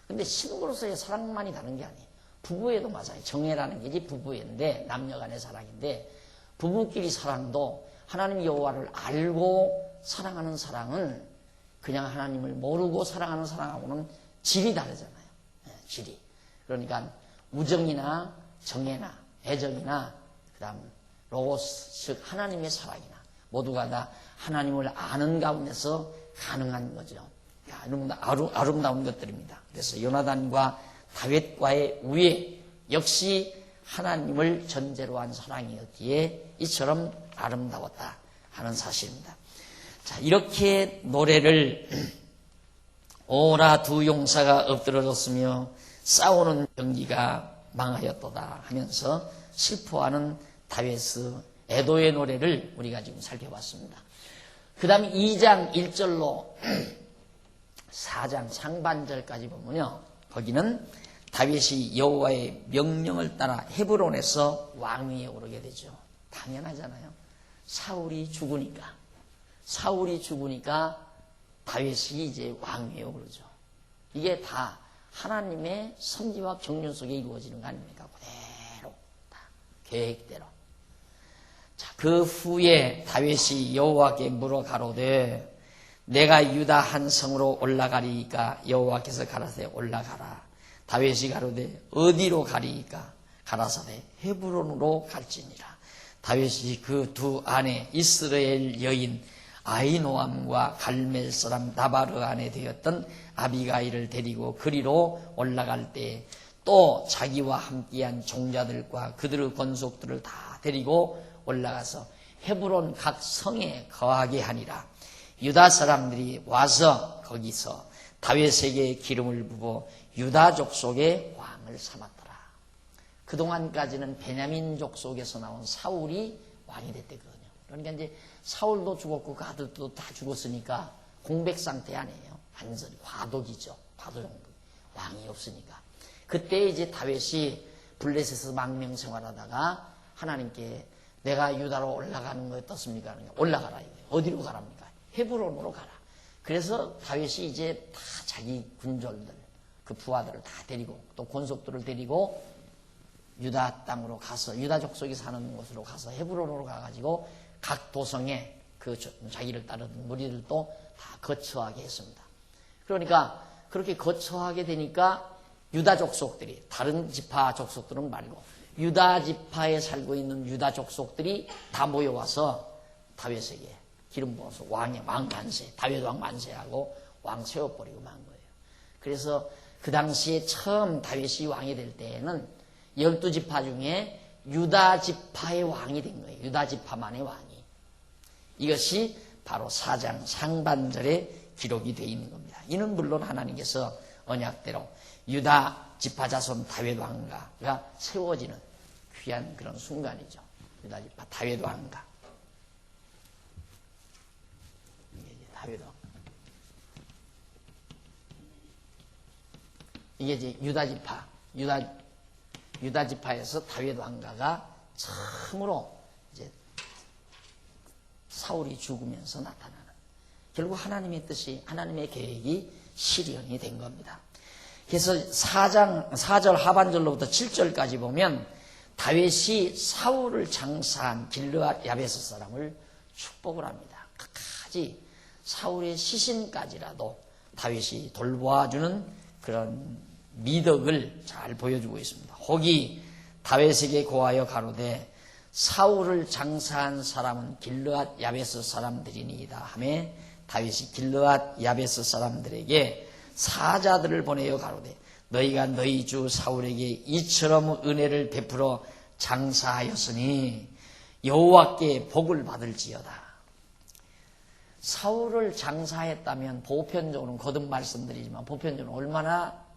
근데 친구로서의 사랑만이 다른 게 아니에요. 부부에도 맞아요. 정애라는 게 부부애인데 남녀 간의 사랑인데 부부끼리 사랑도 하나님 여호와를 알고 사랑하는 사랑은 그냥 하나님을 모르고 사랑하는 사랑하고는 질이 다르잖아요. 질이. 그러니까 우정이나 정애나 애정이나 그 다음 로고스 즉 하나님의 사랑이나 모두가 다 하나님을 아는 가운데서 가능한 거죠. 아름다운 것들입니다. 그래서 요나단과 다윗과의 우애 역시 하나님을 전제로 한 사랑이었기에 이처럼 아름다웠다 하는 사실입니다. 자, 이렇게 노래를 오라 두 용사가 엎드러졌으며 싸우는 경기가 망하였도다 하면서 슬퍼하는 다윗의 애도의 노래를 우리가 지금 살펴봤습니다. 그 다음에 2장 1절로 4장 상반절까지 보면요, 거기는 다윗이 여호와의 명령을 따라 헤브론에서 왕위에 오르게 되죠. 당연하잖아요. 사울이 죽으니까 다윗이 이제 왕위에 오르죠. 이게 다 하나님의 섭리와 경륜 속에 이루어지는 거 아닙니까? 그대로 다 계획대로. 자, 그 후에 다윗이 여호와께 물어 가로되 내가 유다 한 성으로 올라가리이까 여호와께서 가라사대 올라가라. 다윗이 가로되 어디로 가리이까 가라사대 헤브론으로 갈지니라. 다윗이 그 두 아내 이스라엘 여인 아히노암과 갈멜 사람 나바르 아내 되었던 아비가일을 데리고 그리로 올라갈 때 또 자기와 함께한 종자들과 그들의 권속들을 다 데리고 올라가서 헤브론 각 성에 거하게 하니라. 유다 사람들이 와서 거기서 다윗에게 기름을 부고 유다 족속의 왕을 삼았더라. 그동안까지는 베냐민족 속에서 나온 사울이 왕이 됐대거든요. 그러니까 이제 사울도 죽었고 그 아들도 다 죽었으니까 공백 상태 아니에요. 완전히 과도기죠. 과도정도. 왕이 없으니까. 그때 이제 다윗이 블레셋에서 망명 생활하다가 하나님께 내가 유다로 올라가는 거 어떻습니까? 올라가라. 어디로 가랍니까? 헤브론으로 가라. 그래서 다윗이 이제 다 자기 군졸들, 그 부하들을 다 데리고 또 권속들을 데리고 유다 땅으로 가서 유다 족속이 사는 곳으로 가서 헤브론으로 가가지고 각 도성에 그 자기를 따르던 무리들도 다 거처하게 했습니다. 그러니까 그렇게 거처하게 되니까 유다 족속들이 다른 지파 족속들은 말고 유다 지파에 살고 있는 유다 족속들이 다 모여와서 다윗에게 기름 부어서 왕 만세, 다윗 왕 만세하고 왕 세워버리고 만 거예요. 그래서 그 당시에 처음 다윗이 왕이 될 때에는 12지파 중에 유다 지파의 왕이 된 거예요. 유다 지파만의 왕이. 이것이 바로 4장 상반절에 기록이 되어 있는 겁니다. 이는 물론 하나님께서 언약대로 유다 지파 자손 다윗 왕가가 세워지는 귀한 그런 순간이죠. 유다 지파 다윗 왕가. 이게 이제 다윗 왕가. 이게 이제 유다 지파에서 다윗 왕가가 처음으로 이제 사울이 죽으면서 나타나는, 결국 하나님의 뜻이, 하나님의 계획이 실현이 된 겁니다. 그래서 4절 하반절로부터 7절까지 보면 다윗이 사울을 장사한 길르앗 야베스 사람을 축복을 합니다. 끝까지 사울의 시신까지라도 다윗이 돌보아주는 그런 미덕을 잘 보여주고 있습니다. 혹이 다윗에게 고하여 가로되 사울을 장사한 사람은 길르앗 야베스 사람들이니이다 하매 다윗이 길르앗 야베스 사람들에게 사자들을 보내어 가로되 너희가 너희 주 사울에게 이처럼 은혜를 베풀어 장사하였으니 여호와께 복을 받을지어다. 사울을 장사했다면 보편적으로는 거듭 말씀드리지만 보편적으로 얼마나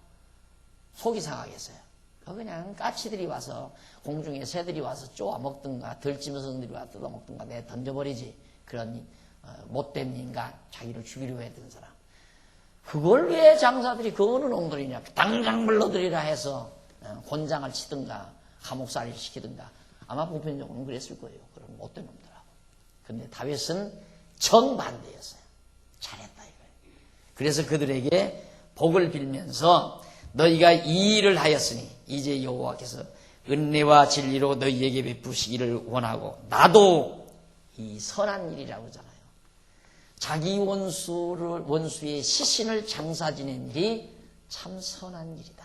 속이 상하겠어요. 그냥 까치들이 와서 공중에 새들이 와서 쪼아 먹든가 들짐승들이 와서 뜯어 먹든가 내 던져버리지. 그런 못된 인간, 자기를 죽이려고 했던 사람. 그걸 왜 장사들이 그거는 놈들이냐. 당장 불러들이라 해서 곤장을 치든가 감옥살이를 시키든가 아마 보편적으로는 그랬을 거예요. 그런 못된 놈들하고. 근데 다윗은 정반대였어요. 잘했다 이거예요. 그래서 그들에게 복을 빌면서 너희가 이 일을 하였으니 이제 여호와께서 은혜와 진리로 너희에게 베푸시기를 원하고 나도 이 선한 일이라고 하잖아요. 자기 원수의 시신을 장사 지낸 일이 참 선한 일이다.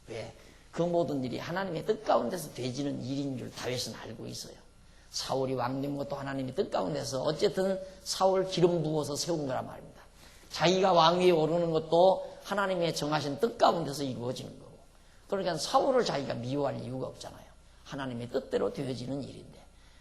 왜? 그 모든 일이 하나님의 뜻 가운데서 되지는 일인 줄 다윗은 알고 있어요. 사울이 왕된 것도 하나님의 뜻 가운데서 어쨌든 사울 기름 부어서 세운 거란 말입니다. 자기가 왕위에 오르는 것도 하나님의 정하신 뜻 가운데서 이루어지는 거고. 그러니까 사울을 자기가 미워할 이유가 없잖아요. 하나님의 뜻대로 되어지는 일인데.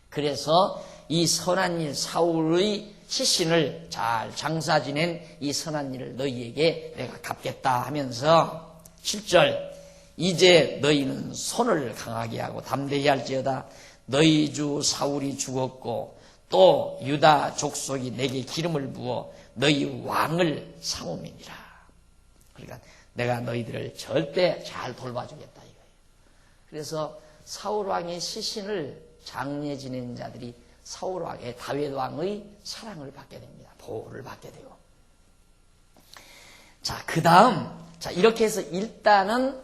그래서 이 선한 일, 사울의 시신을 잘 장사 지낸 이 선한 일을 너희에게 내가 갚겠다 하면서 7절 이제 너희는 손을 강하게 하고 담대히 할지어다 너희 주 사울이 죽었고 또 유다 족속이 내게 기름을 부어 너희 왕을 삼음이니라. 그러니까 내가 너희들을 절대 잘 돌봐주겠다 이거예요. 그래서 사울 왕의 시신을 장례 지낸 자들이 사울 왕의 다윗 왕의 사랑을 받게 됩니다. 보호를 받게 되고. 자, 그 다음, 자, 이렇게 해서 일단은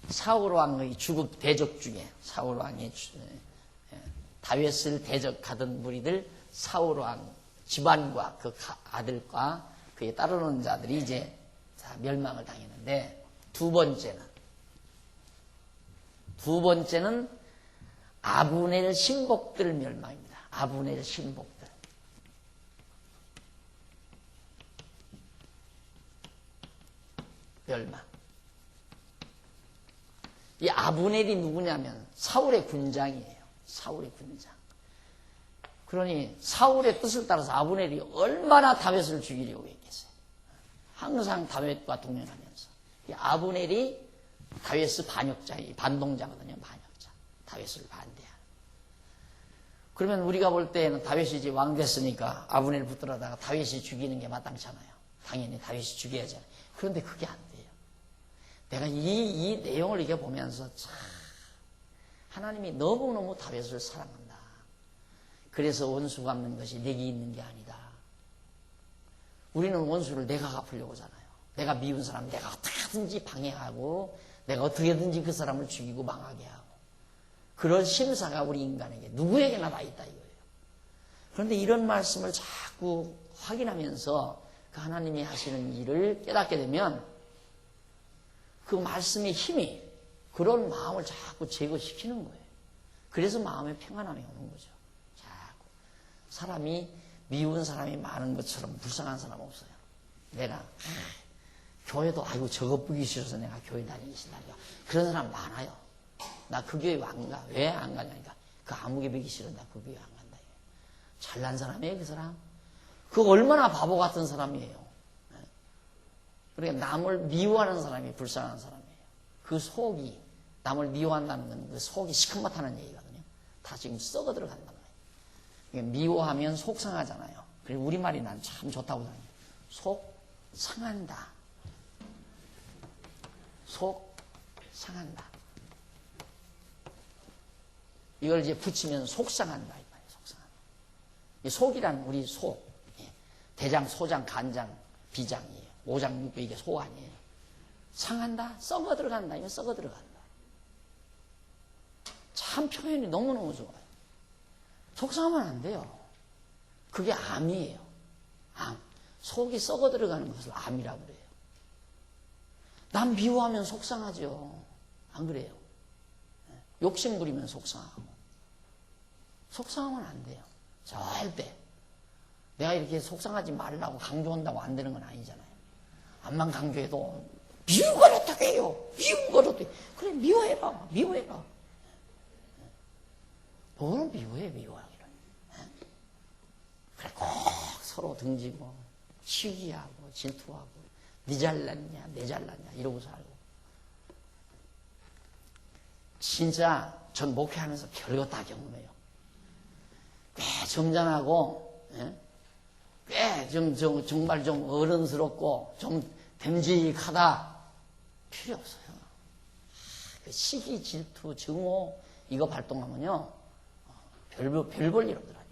사울 왕의 주급 대적 중에 사울 왕의 다윗을 대적하던 무리들 사울 왕 집안과 그 아들과 그에 따르는 자들이 이제 다 멸망을 당했는데 두 번째는 아브넬 신복들 멸망입니다. 아브넬 신복들. 멸망. 이 아브넬이 누구냐면 사울의 군장이에요. 사울의 군장. 그러니 사울의 뜻을 따라서 아브넬이 얼마나 다윗을 죽이려고 했겠어요. 항상 다윗과 동행하면서. 이 아브넬이 다윗의 반동자거든요. 반역자. 다윗을 반대하는. 그러면 우리가 볼 때는 다윗이 이제 왕 됐으니까 아브넬 붙들어다가 다윗이 죽이는 게 마땅찮아요. 당연히 다윗이 죽여야죠. 그런데 그게 안 돼요. 내가 이 내용을 이렇게 보면서 참 하나님이 너무너무 다윗을 사랑한다. 그래서 원수 갚는 것이 내게 있는 게 아니다. 우리는 원수를 내가 갚으려고 하잖아요. 내가 미운 사람 내가 어떻게든지 방해하고 내가 어떻게든지 그 사람을 죽이고 망하게 하고 그런 심사가 우리 인간에게 누구에게나 다 있다 이거예요. 그런데 이런 말씀을 자꾸 확인하면서 그 하나님이 하시는 일을 깨닫게 되면 그 말씀의 힘이 그런 마음을 자꾸 제거시키는 거예요. 그래서 마음의 평안함이 오는 거죠. 자꾸 사람이 미운 사람이 많은 것처럼 불쌍한 사람 없어요. 내가 교회도 아이고 저거 보기 싫어서 내가 교회 다니기 싫다니까 그런 사람 많아요. 나 그 교회 안 가. 왜 안 가냐니까 그 아무개 보기 싫어. 나 그 교회 안 간다. 잘난 사람이에요 그 사람. 그 얼마나 바보 같은 사람이에요. 그러니까 남을 미워하는 사람이 불쌍한 사람이에요. 그 속이 남을 미워한다는 건 그 속이 시커멓다는 얘기거든요. 다 지금 썩어 들어간단 말이에요. 그러니까 미워하면 속 상하잖아요. 그리고 우리말이 난 참 좋다고 생각해요. 속 상한다. 속 상한다. 이걸 이제 붙이면 속상한다. 이 말이에요. 속상한다. 이 속이란 우리 속. 대장, 소장, 간장, 비장이에요. 오장, 육부 이게 소 아니에요. 상한다? 썩어 들어간다. 이건 썩어 들어간다. 참 표현이 너무너무 좋아요. 속상하면 안 돼요. 그게 암이에요. 암. 속이 썩어 들어가는 것을 암이라고 그래요. 남 미워하면 속상하죠. 안 그래요? 욕심 부리면 속상하고. 속상하면 안 돼요. 절대. 내가 이렇게 속상하지 말라고 강조한다고 안 되는 건 아니잖아요. 암만 강조해도 미운 걸 어떻게 해요? 미운 걸 어떻게 해요? 그래 미워해라. 미워해라. 뭐는 미워해 미워하기를. 그래 꼭 서로 등지고 시기하고 질투하고 네 잘났냐 내 잘났냐 이러고 살고. 진짜 전 목회하면서 별거 다 경험해요. 꽤 점잖하고 꽤 정말 좀 어른스럽고 좀 됨직하다 필요 없어요. 그 시기, 질투, 증오 이거 발동하면요 별 볼 일 없더라니까.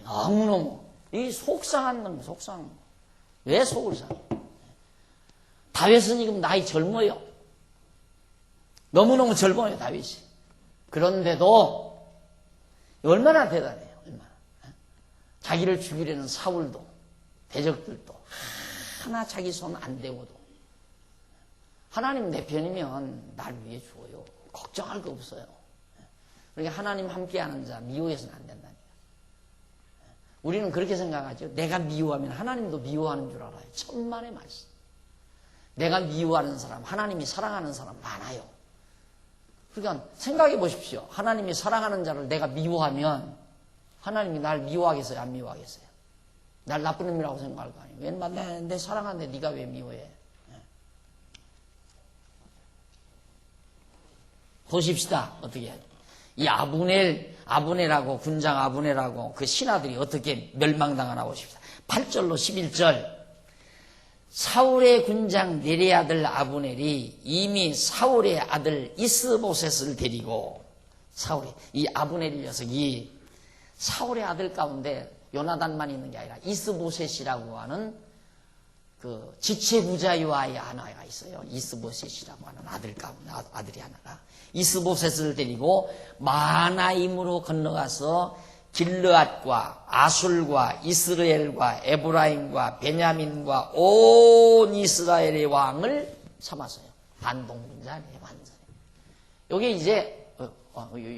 너무너무 이 속상한 놈 속상한 거. 왜 속을 상해? 다윗은 지금 나이 젊어요. 너무너무 젊어요 다윗이. 그런데도 얼마나 대단해요. 얼마나. 자기를 죽이려는 사울도 대적들도 하나 자기 손 안 대고도 하나님 내 편이면 날 위해 주어요. 걱정할 거 없어요. 그러니까 하나님 함께하는 자 미워해서는 안 된다니까. 우리는 그렇게 생각하죠. 내가 미워하면 하나님도 미워하는 줄 알아요. 천만의 말씀. 내가 미워하는 사람, 하나님이 사랑하는 사람 많아요. 그러니까 생각해 보십시오. 하나님이 사랑하는 자를 내가 미워하면 하나님이 날 미워하겠어요? 안 미워하겠어요? 날 나쁜 놈이라고 생각할 거 아니에요. 왜 내 사랑하는데 네가 왜 미워해? 보십시다. 어떻게 해요? 이 아브넬하고 군장 아브넬하고 그 신하들이 어떻게 멸망당하나 보십시다. 8절로 11절. 사울의 군장 네리 아들 아브넬이 이미 사울의 아들 이스보셋을 데리고 이 아브넬 녀석이 사울의 아들 가운데 요나단만 있는 게 아니라 이스보셋이라고 하는 그 지체부자 요아의 하나가 있어요. 이스보셋이라고 하는 아들이 하나가. 이스보셋을 데리고 마하나임으로 건너가서 길르앗과 아술과 이스라엘과 에브라임과 베냐민과 온 이스라엘의 왕을 삼았어요. 반동군자네, 완전히. 요게 이제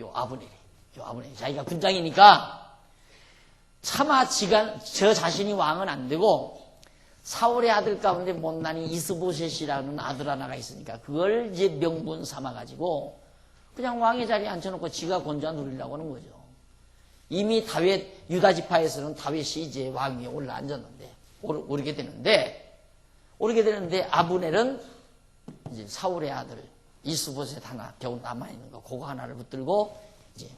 요 아브넬이 자기가 군장이니까 차마 저 자신이 왕은 안 되고 사울의 아들 가운데 못난이 이스보셋이라는 아들 하나가 있으니까 그걸 이제 명분 삼아가지고 그냥 왕의 자리에 앉혀놓고 지가 권좌 누리려고 하는 거죠. 이미 유다 지파에서는 다윗이 이제 왕 위에 올라앉았는데 오르게 되는데 아브넬은 이제 사울의 아들 이스보셋 하나 겨우 남아있는 거 그거 하나를 붙들고 이제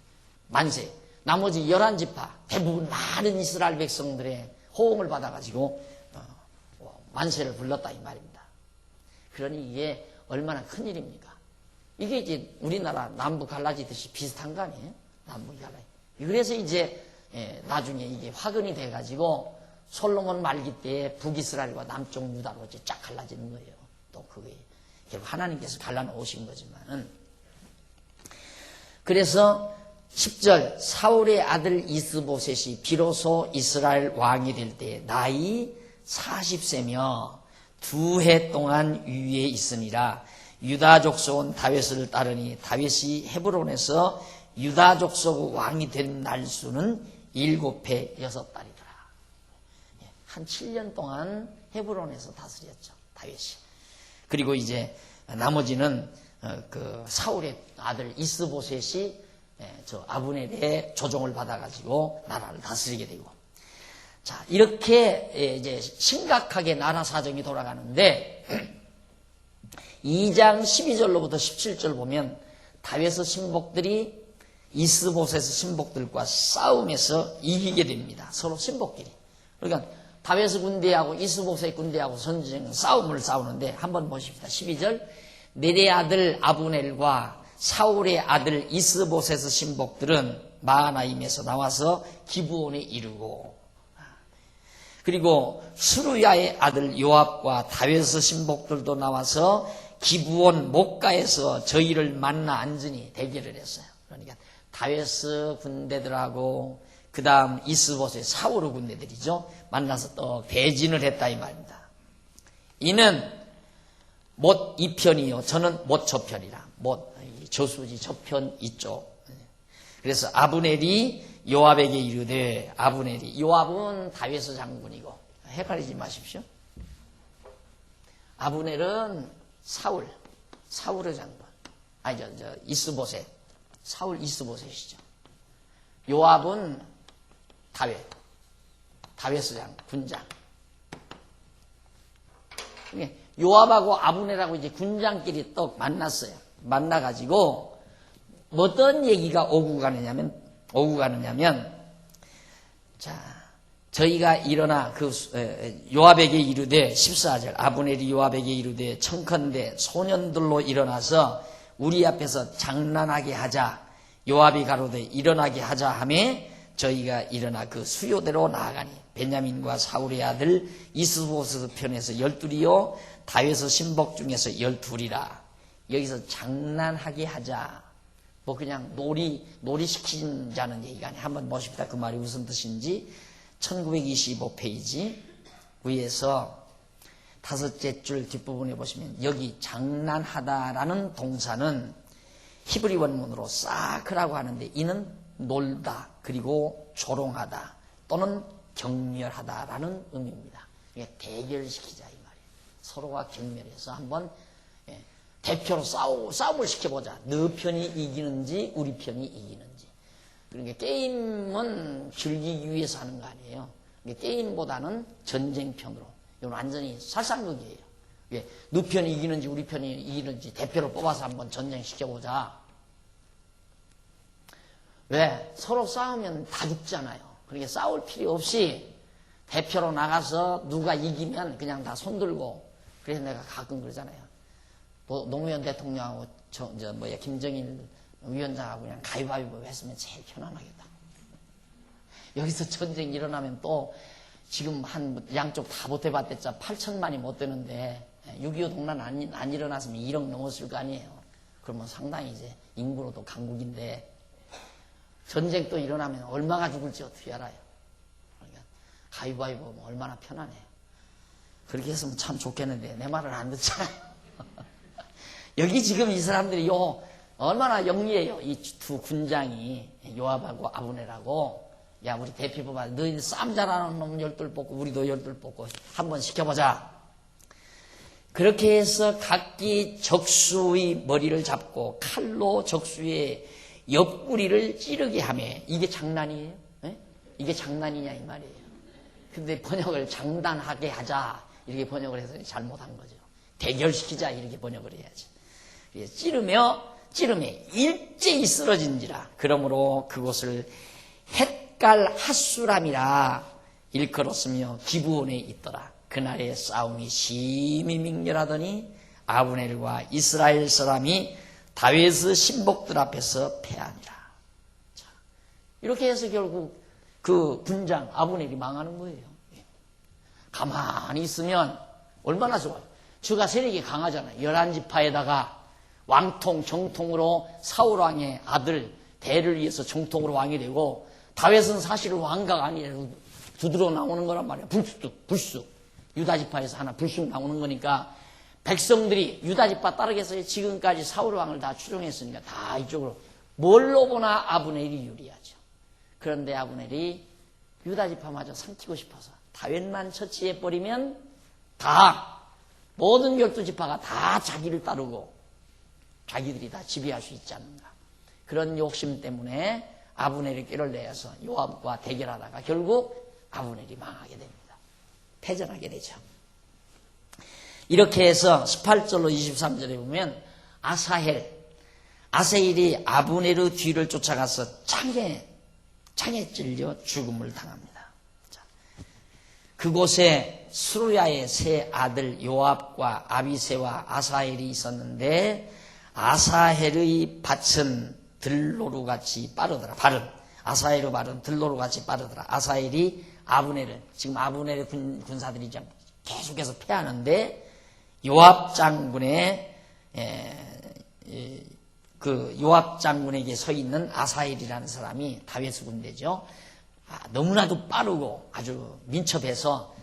만세 나머지 11지파 대부분 많은 이스라엘 백성들의 호응을 받아가지고 만세를 불렀다 이 말입니다. 그러니 이게 얼마나 큰일입니까? 이게 이제 우리나라 남북 갈라지듯이 비슷한 거 아니에요? 남북이 갈라지. 그래서 이제 나중에 이게 화근이 돼가지고 솔로몬 말기 때에 북이스라엘과 남쪽 유다로 이제 쫙 갈라지는 거예요. 또 그게 결국 하나님께서 갈라놓으신 거지만은. 그래서 10절 사울의 아들 이스보셋이 비로소 이스라엘 왕이 될 때 나이 40세며 2해 동안 유위에 있으니라. 유다 족속은 다윗을 따르니 다윗이 헤브론에서 유다 족속 왕이 된 날수는 7해 6달이더라. 한 7년 동안 헤브론에서 다스렸죠, 다윗이. 그리고 이제 나머지는 그 사울의 아들 이스보셋이 저 아브넬의 조종을 받아가지고 나라를 다스리게 되고. 자, 이렇게 이제 심각하게 나라 사정이 돌아가는데 2장 12절로부터 17절 보면 다윗의 신복들이 이스보셋의 신복들과 싸움에서 이기게 됩니다. 서로 신복끼리. 그러니까 다윗의 군대하고 이스보셋의 군대하고 싸움을 싸우는데 한번 보십시다. 12절 네리 아들 아브넬과 사울의 아들 이스보셋의 신복들은 마하나임에서 나와서 기브온에 이르고 그리고 수루야의 아들 요압과 다윗의 신복들도 나와서 기브온 목가에서 저희를 만나 앉으니 대결을 했어요. 그러니까 다윗의 군대들하고 그 다음 이스보셋 사울의 군대들이죠. 만나서 또 대진을 했다 이 말입니다. 이는 못 이편이요 저는 못 저편이라. 못 저수지 저편 이쪽. 그래서 아브넬이 요압에게 이르되 요압은 다윗의 장군이고 헷갈리지 마십시오. 아브넬은 사울의 장군. 아니 이스보셋. 사울 이스보셋이죠. 요압은 다윗의 장군, 군장. 요압하고 아브넬하고 이제 군장끼리 또 만났어요. 만나가지고 어떤 얘기가 오고 가느냐면 자 저희가 일어나 요압에게 이르되 14절 아브넬이 요압에게 이르되 청컨대 소년들로 일어나서 우리 앞에서 장난하게 하자. 요압이 가로되 일어나게 하자 하매 저희가 일어나 그 수요대로 나아가니 베냐민과 사울의 아들 이스보셋 편에서 12이요 다윗의 신복 중에서 12이라. 여기서 장난하게 하자. 뭐 그냥 놀이시키자는 얘기가 아니에요. 한번 보십시다. 그 말이 무슨 뜻인지. 1925페이지 위에서 5째 줄 뒷부분에 보시면 여기 장난하다라는 동사는 히브리 원문으로 사크라고 하는데 이는 놀다 그리고 조롱하다 또는 경멸하다라는 의미입니다. 이게 대결시키자 이 말이에요. 서로가 경멸해서 한번 대표로 싸움을 시켜보자. 너 편이 이기는지 우리 편이 이기는지. 그러니까 게임은 즐기기 위해서 하는 거 아니에요. 게임보다는 전쟁편으로. 이건 완전히 살상극이에요. 왜? 너 편이 이기는지 우리 편이 이기는지 대표로 뽑아서 한번 전쟁시켜보자. 왜? 서로 싸우면 다 죽잖아요. 그러니까 싸울 필요 없이 대표로 나가서 누가 이기면 그냥 다 손들고. 그래서 내가 가끔 그러잖아요. 노무현 대통령하고 김정일 위원장하고 그냥 가위바위보 했으면 제일 편안하겠다. 여기서 전쟁 일어나면 또 지금 한 양쪽 다 못해봤댔자 8천만이 못 되는데 6.25 동란 안 일어났으면 1억 넘었을 거 아니에요. 그러면 상당히 이제 인구로도 강국인데 전쟁 또 일어나면 얼마가 죽을지 어떻게 알아요. 그러니까 가위바위보 보면 얼마나 편하네요. 그렇게 했으면 참 좋겠는데 내 말을 안 듣잖아요. 여기 지금 이 사람들이 얼마나 영리해요. 이 두 군장이 요압하고 아브넬하고. 야, 우리 대피 뽑아. 너희 싸움 잘하는 놈 12 뽑고 우리도 12 뽑고 한번 시켜보자. 그렇게 해서 각기 적수의 머리를 잡고 칼로 적수의 옆구리를 찌르게 하며. 이게 장난이에요? 네? 이게 장난이냐 이 말이에요. 근데 번역을 장단하게 하자 이렇게 번역을 해서 잘못한 거죠. 대결시키자 이렇게 번역을 해야지. 찌르며 일제히 쓰러진지라. 그러므로 그곳을 헷갈 핫수람이라 일컬었으며 기브온에 있더라. 그날의 싸움이 심히 맹렬하더니 아브넬과 이스라엘 사람이 다윗의 신복들 앞에서 패하니라. 자, 이렇게 해서 결국 그 군장 아브넬이 망하는 거예요. 가만히 있으면 얼마나 좋아요. 주가 세력이 강하잖아요. 11지파에다가 왕통 정통으로 사울왕의 아들 대를 위해서 정통으로 왕이 되고, 다윗은 사실은 왕가가 아니라 두드러 나오는 거란 말이에요. 불쑥 유다지파에서 하나 불쑥 나오는 거니까 백성들이 유다지파 따르겠어요. 지금까지 사울왕을 다 추종했으니까 다 이쪽으로 뭘로 보나 아브넬이 유리하죠. 그런데 아브넬이 유다지파마저 삼키고 싶어서 다윗만 처치해버리면 다 모든 12지파가 다 자기를 따르고 자기들이 다 지배할 수 있지 않는가. 그런 욕심 때문에 아브넬이 꾀를 내어서 요압과 대결하다가 결국 아브넬이 망하게 됩니다. 패전하게 되죠. 이렇게 해서 18절로 23절에 보면 아사헬이 아브넬의 뒤를 쫓아가서 창에 찔려 죽음을 당합니다. 자, 그곳에 수르야의 세 아들 요압과 아비새와 아사헬이 있었는데 아사헬의 밭은 들로루같이 빠르더라. 아사헬의 발은 들로루같이 빠르더라. 아사헬이 아브넬을, 지금 아브넬의 군사들이 계속해서 패하는데 요압 장군의 그 요압 장군에게 서 있는 아사헬이라는 사람이 다윗의 군대죠. 너무나도 빠르고 아주 민첩해서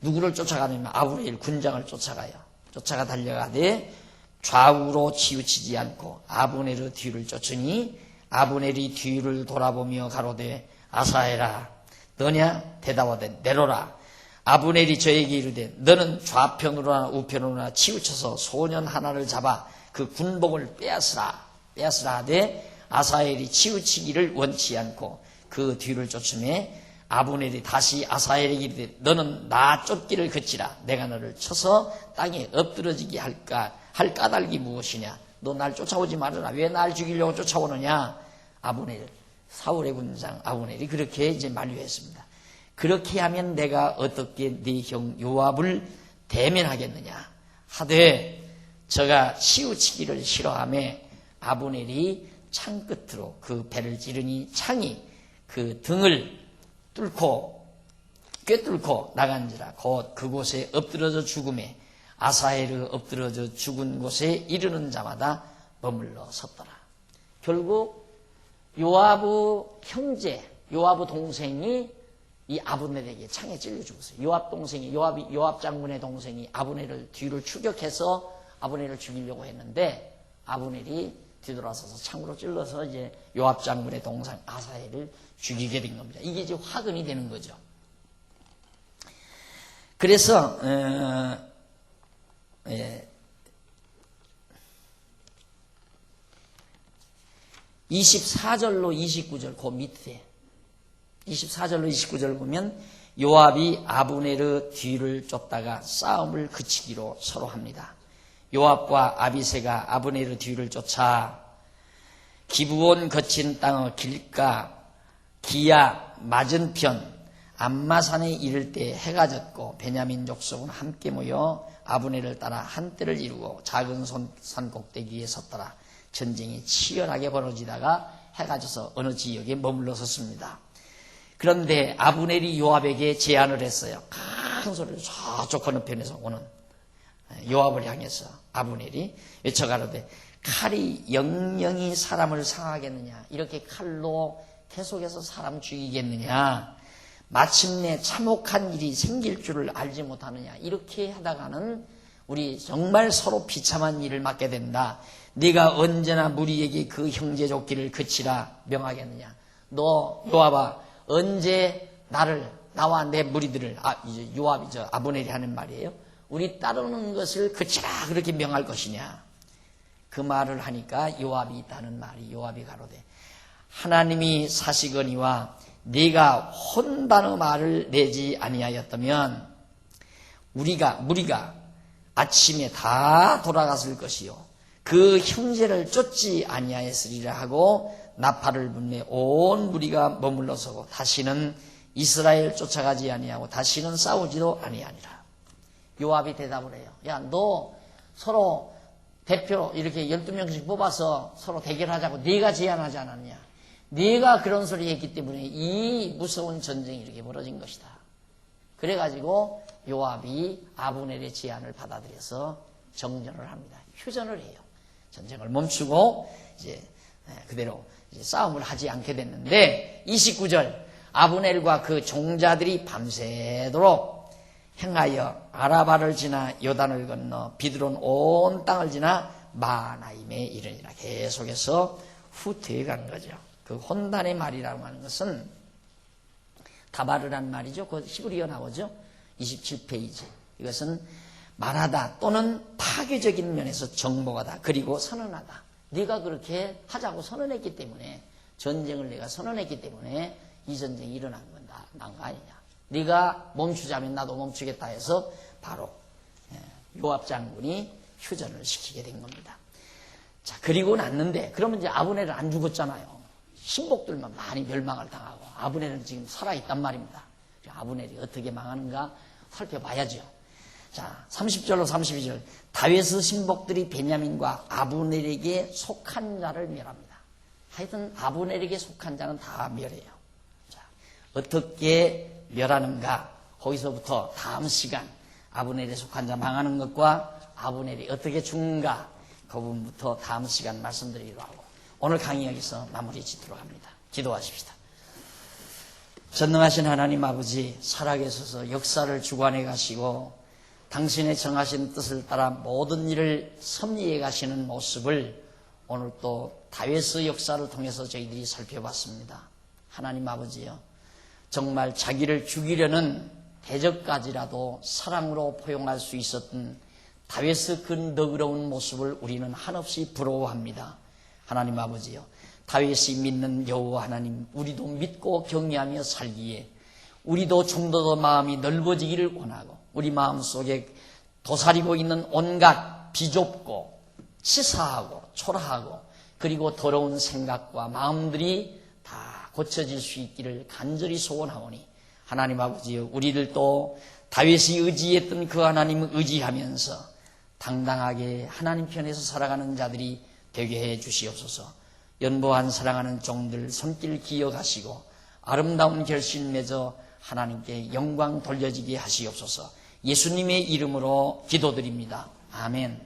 누구를 쫓아가냐면 아브넬 군장을 쫓아가요. 쫓아가 달려가되 좌우로 치우치지 않고 아브넬의 뒤를 쫓으니 아브넬이 뒤를 돌아보며 가로되 아사헬아 너냐? 대답하되 내로라. 아브넬이 저에게 이르되 너는 좌편으로나 우편으로나 치우쳐서 소년 하나를 잡아 그 군복을 빼앗으라 하되 아사헬이 치우치기를 원치 않고 그 뒤를 쫓음에 아브넬이 다시 아사헬에게 이르되 너는 나 쫓기를 그치라. 내가 너를 쳐서 땅에 엎드러지게 할 까닭이 무엇이냐? 너 날 쫓아오지 말아라. 왜 날 죽이려고 쫓아오느냐? 아브넬, 사울의 군장 아브넬이 그렇게 이제 만류했습니다. 그렇게 하면 내가 어떻게 네 형 요압을 대면하겠느냐 하되 저가 치우치기를 싫어하며 아브넬이 창 끝으로 그 배를 찌르니 창이 그 등을 꿰뚫고 나간지라. 곧 그곳에 엎드러져 죽음에 아사헬의 엎드러져 죽은 곳에 이르는 자마다 머물러 섰더라. 결국 요압의 형제, 요압의 동생이 이 아브넬에게 창에 찔려 죽었어요. 요압 장군의 동생이 아브넬을 뒤를 추격해서 아브넬을 죽이려고 했는데 아브넬이 뒤돌아서서 창으로 찔러서 이제 요압 장군의 동생 아사헬을 죽이게 된 겁니다. 이게 이제 화근이 되는 거죠. 그래서 24절로 29절 그 밑에 24절로 29절 보면 요압이 아브네르 뒤를 쫓다가 싸움을 그치기로 서로 합니다. 요압과 아비새가 아브네르 뒤를 쫓아 기브온 거친 땅의 길가 기야 맞은편 암마산에 이를 때 해가 졌고 베냐민 족속은 함께 모여 아브네를 따라 한때를 이루고 작은 산 꼭대기에 섰더라. 전쟁이 치열하게 벌어지다가 해가 져서 어느 지역에 머물러 섰습니다. 그런데 아브넬이 요압에게 제안을 했어요. 큰 소리로 저쪽 건너편에서 오는 요압을 향해서 아브넬이 외쳐가로되 칼이 영영이 사람을 상하겠느냐, 이렇게 칼로 계속해서 사람 죽이겠느냐, 마침내 참혹한 일이 생길 줄을 알지 못하느냐, 이렇게 하다가는 우리 정말 서로 비참한 일을 맞게 된다. 네가 언제나 무리에게 그 형제적 길을 그치라 명하겠느냐. 너 요압아, 언제 나와 내 무리들을, 이제 요압이 아브넬이 하는 말이에요. 우리 따르는 것을 그치라 그렇게 명할 것이냐. 그 말을 하니까 요압이 있다는 말이, 요압이 가로되 하나님이 사시거니와 네가 혼단의 말을 내지 아니하였다면 무리가 아침에 다 돌아갔을 것이요 그 형제를 쫓지 아니하였으리라 하고 나팔을 불매 온 무리가 머물러서고 다시는 이스라엘 쫓아가지 아니하고 다시는 싸우지도 아니하니라. 요압이 대답을 해요. 야, 너 서로 대표 이렇게 12명씩 뽑아서 서로 대결하자고 네가 제안하지 않았냐. 네가 그런 소리 했기 때문에 이 무서운 전쟁이 이렇게 벌어진 것이다. 그래가지고 요압이 아브넬의 제안을 받아들여서 정전을 합니다. 휴전을 해요. 전쟁을 멈추고 이제 그대로 이제 싸움을 하지 않게 됐는데 29절 아브넬과 그 종자들이 밤새도록 행하여 아라바를 지나 요단을 건너 비드론 온 땅을 지나 마하나임에 이르니라. 계속해서 후퇴해 간 거죠. 그 혼단의 말이라고 하는 것은 다바르란 말이죠. 그 히브리어 나오죠. 27페이지. 이것은 말하다 또는 파괴적인 면에서 정복하다 그리고 선언하다. 네가 그렇게 하자고 선언했기 때문에, 전쟁을 내가 선언했기 때문에 이 전쟁이 일어난 건다. 난 거 아니냐. 네가 멈추자면 나도 멈추겠다 해서 바로 요압 장군이 휴전을 시키게 된 겁니다. 자, 그리고 났는데 그러면 이제 아브넬은 안 죽었잖아요. 신복들만 많이 멸망을 당하고 아브넬은 지금 살아있단 말입니다. 아브넬이 어떻게 망하는가 살펴봐야죠. 자, 30절로 32절 다윗의 신복들이 베냐민과 아브넬에게 속한 자를 멸합니다. 하여튼 아브넬에게 속한 자는 다 멸해요. 자, 어떻게 멸하는가, 거기서부터 다음 시간 아브넬에 속한 자 망하는 것과 아브넬이 어떻게 죽는가, 그 부분부터 다음 시간 말씀드리기로 하고 오늘 강의 여기서 마무리 짓도록 합니다. 기도하십시다. 전능하신 하나님 아버지, 살아계셔서 역사를 주관해 가시고 당신의 정하신 뜻을 따라 모든 일을 섭리해 가시는 모습을 오늘 또 다윗의 역사를 통해서 저희들이 살펴봤습니다. 하나님 아버지요, 정말 자기를 죽이려는 대적까지라도 사랑으로 포용할 수 있었던 다윗의 그 너그러운 모습을 우리는 한없이 부러워합니다. 하나님 아버지요, 다윗이 믿는 여호와 하나님, 우리도 믿고 경외하며 살기에 우리도 좀 더 마음이 넓어지기를 원하고, 우리 마음속에 도사리고 있는 온갖 비좁고 치사하고 초라하고 그리고 더러운 생각과 마음들이 다 고쳐질 수 있기를 간절히 소원하오니, 하나님 아버지요, 우리들도 다윗이 의지했던 그 하나님을 의지하면서 당당하게 하나님 편에서 살아가는 자들이 되게 해 주시옵소서. 연보한 사랑하는 종들 손길 기억하시고 아름다운 결실 맺어 하나님께 영광 돌려지게 하시옵소서. 예수님의 이름으로 기도드립니다. 아멘.